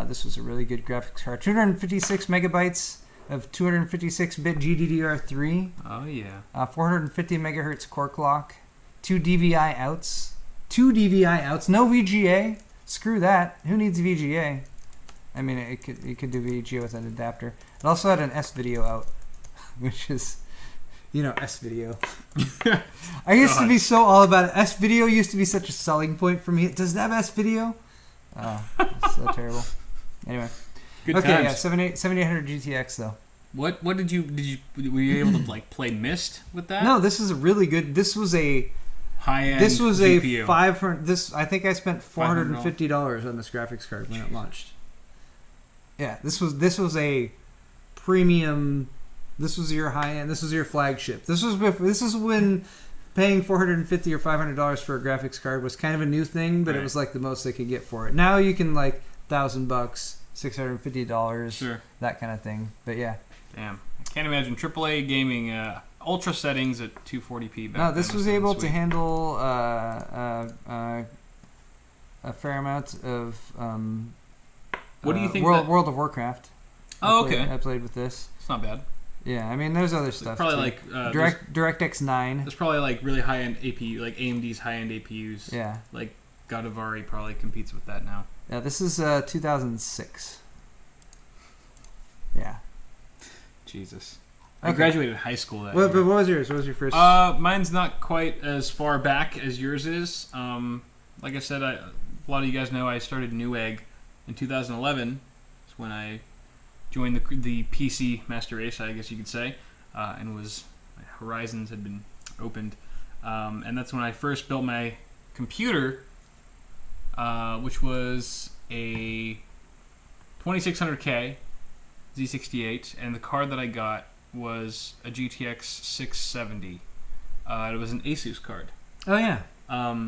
This was a really good graphics card. 256 megabytes of 256-bit GDDR3. Oh, yeah. 450 megahertz core clock. 2 DVI outs. No VGA. screw that. Who needs VGA? I mean, it could do VGA with an adapter. It also had an S-Video out, which is, S-Video. I used to be so all about it. S-Video used to be such a selling point for me. Does it have S-Video? Oh, it's so terrible. Anyway. Good okay, times. yeah, 7800 GTX though. What were you able to like play Myst with that? No, this is a really good. This was a high-end. This was GPU. a 500. This I think I spent $450 on this graphics card when it launched. Yeah, this was a premium. This was your high end. This was your flagship. This is when paying $450 or $500 for a graphics card was kind of a new thing, but it was like the most they could get for it. Now you can like $1,000, $650, sure, that kind of thing. But yeah, damn, I can't imagine AAA gaming ultra settings at 240p. No, this was able to handle a fair amount of. What do you think? World of Warcraft. Oh, okay. I played with this. It's not bad. Yeah, I mean, there's other stuff. Probably too. like DirectX 9. There's probably like really high end APU, like AMD's high end APUs. Yeah. Like God of War probably competes with that now. Yeah, this is 2006. Yeah. Jesus. I graduated high school that year. But what was yours? What was your first? Mine's not quite as far back as yours is. Like I said, a lot of you guys know I started Newegg in 2011. It's when I joined the PC master race, I guess you could say, and my horizons had been opened. And that's when I first built my computer, which was a 2600K Z68, and the card that I got was a GTX 670. It was an Asus card. Oh yeah. I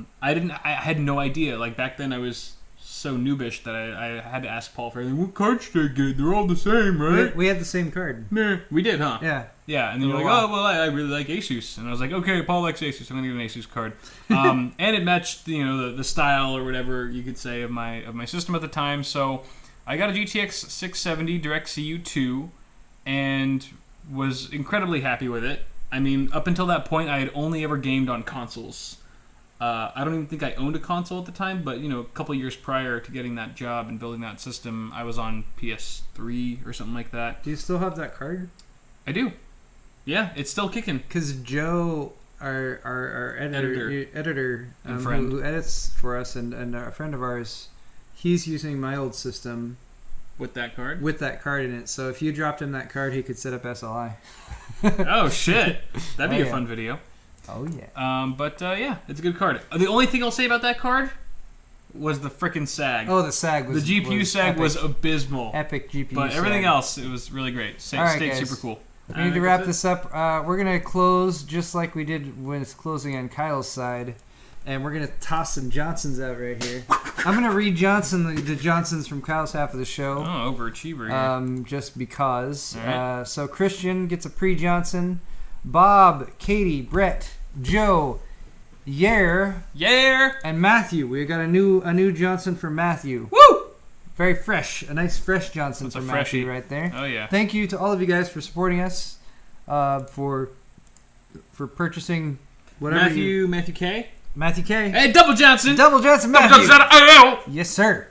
had no idea. Like back then, I was so noobish that I had to ask Paul for everything. What card should I get? They're all the same, right? We had the same card. Nah, we did, huh? Yeah. Yeah, and then you're like, oh, well, I really like Asus. And I was like, okay, Paul likes Asus. I'm going to get an Asus card. And it matched, the style or whatever you could say of my system at the time. So I got a GTX 670 DirectCU 2 and was incredibly happy with it. I mean, up until that point, I had only ever gamed on consoles. I don't even think I owned a console at the time, but, a couple years prior to getting that job and building that system, I was on PS3 or something like that. Do you still have that card? I do. Yeah, it's still kicking. Because Joe, our editor and friend who edits for us and a friend of ours, he's using my old system. With that card? With that card in it. So if you dropped him that card, he could set up SLI. Oh, shit. That'd be a fun video. Oh, yeah. But yeah, it's a good card. The only thing I'll say about that card was the frickin' sag. Oh, the sag was... The GPU sag was abysmal. Epic GPU sag. But everything else, it was really great. Stayed super cool. We need to wrap this up. We're going to close just like we did when it's closing on Kyle's side. And we're going to toss some Johnsons out right here. I'm going to read the Johnsons from Kyle's half of the show. Oh, overachiever. Just because. Right. So Christian gets a pre-Johnson. Bob, Katie, Brett, Joe, Yair, and Matthew. We got a new Johnson for Matthew. Woo! Very fresh. A nice fresh Johnson for Matthew right there. Oh, yeah. Thank you to all of you guys for supporting us, for purchasing whatever Matthew K? Matthew K. Hey, Double Johnson! Double Johnson Matthew! Yes, sir.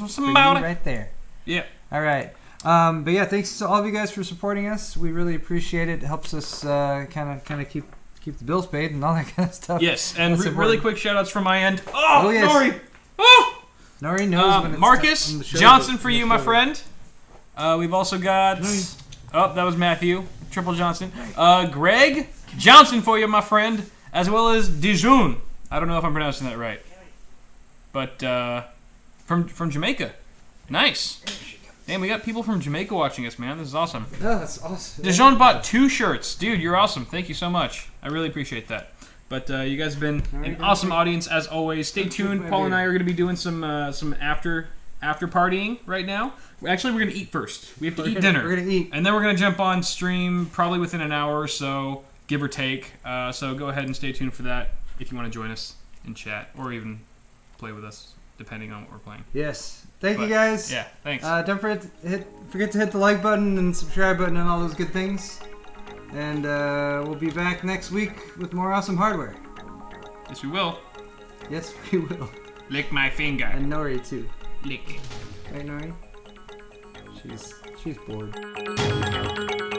Somebody. Right there. Yeah. All right. But yeah, thanks to all of you guys for supporting us. We really appreciate it. It helps us kind of keep the bills paid and all that kind of stuff. Yes, and really quick shout-outs from my end. Oh, yes. Nori! Oh! Nori knows when it's Marcus Johnson for you, my friend. We've also got... Nice. Oh, that was Matthew. Triple Johnson. Greg Johnson for you, my friend. As well as Dijon. I don't know if I'm pronouncing that right. But from Jamaica. Nice. Man, we got people from Jamaica watching us, man. This is awesome. Oh, that's awesome. Dijon bought 2 shirts. Dude, you're awesome. Thank you so much. I really appreciate that. But you guys have been an awesome audience, as always. Stay tuned. Paul and I are going to be doing some after partying right now. Actually, we're going to eat first. We have to eat dinner. We're going to eat. And then we're going to jump on stream probably within an hour or so, give or take. So go ahead and stay tuned for that if you want to join us in chat or even play with us, depending on what we're playing. Yes. Thank you guys. Yeah, thanks. Don't forget to hit the like button and subscribe button and all those good things. And we'll be back next week with more awesome hardware. Yes, we will. Yes, we will. Lick my finger. And Nori too. Lick it. Right, Nori? She's bored.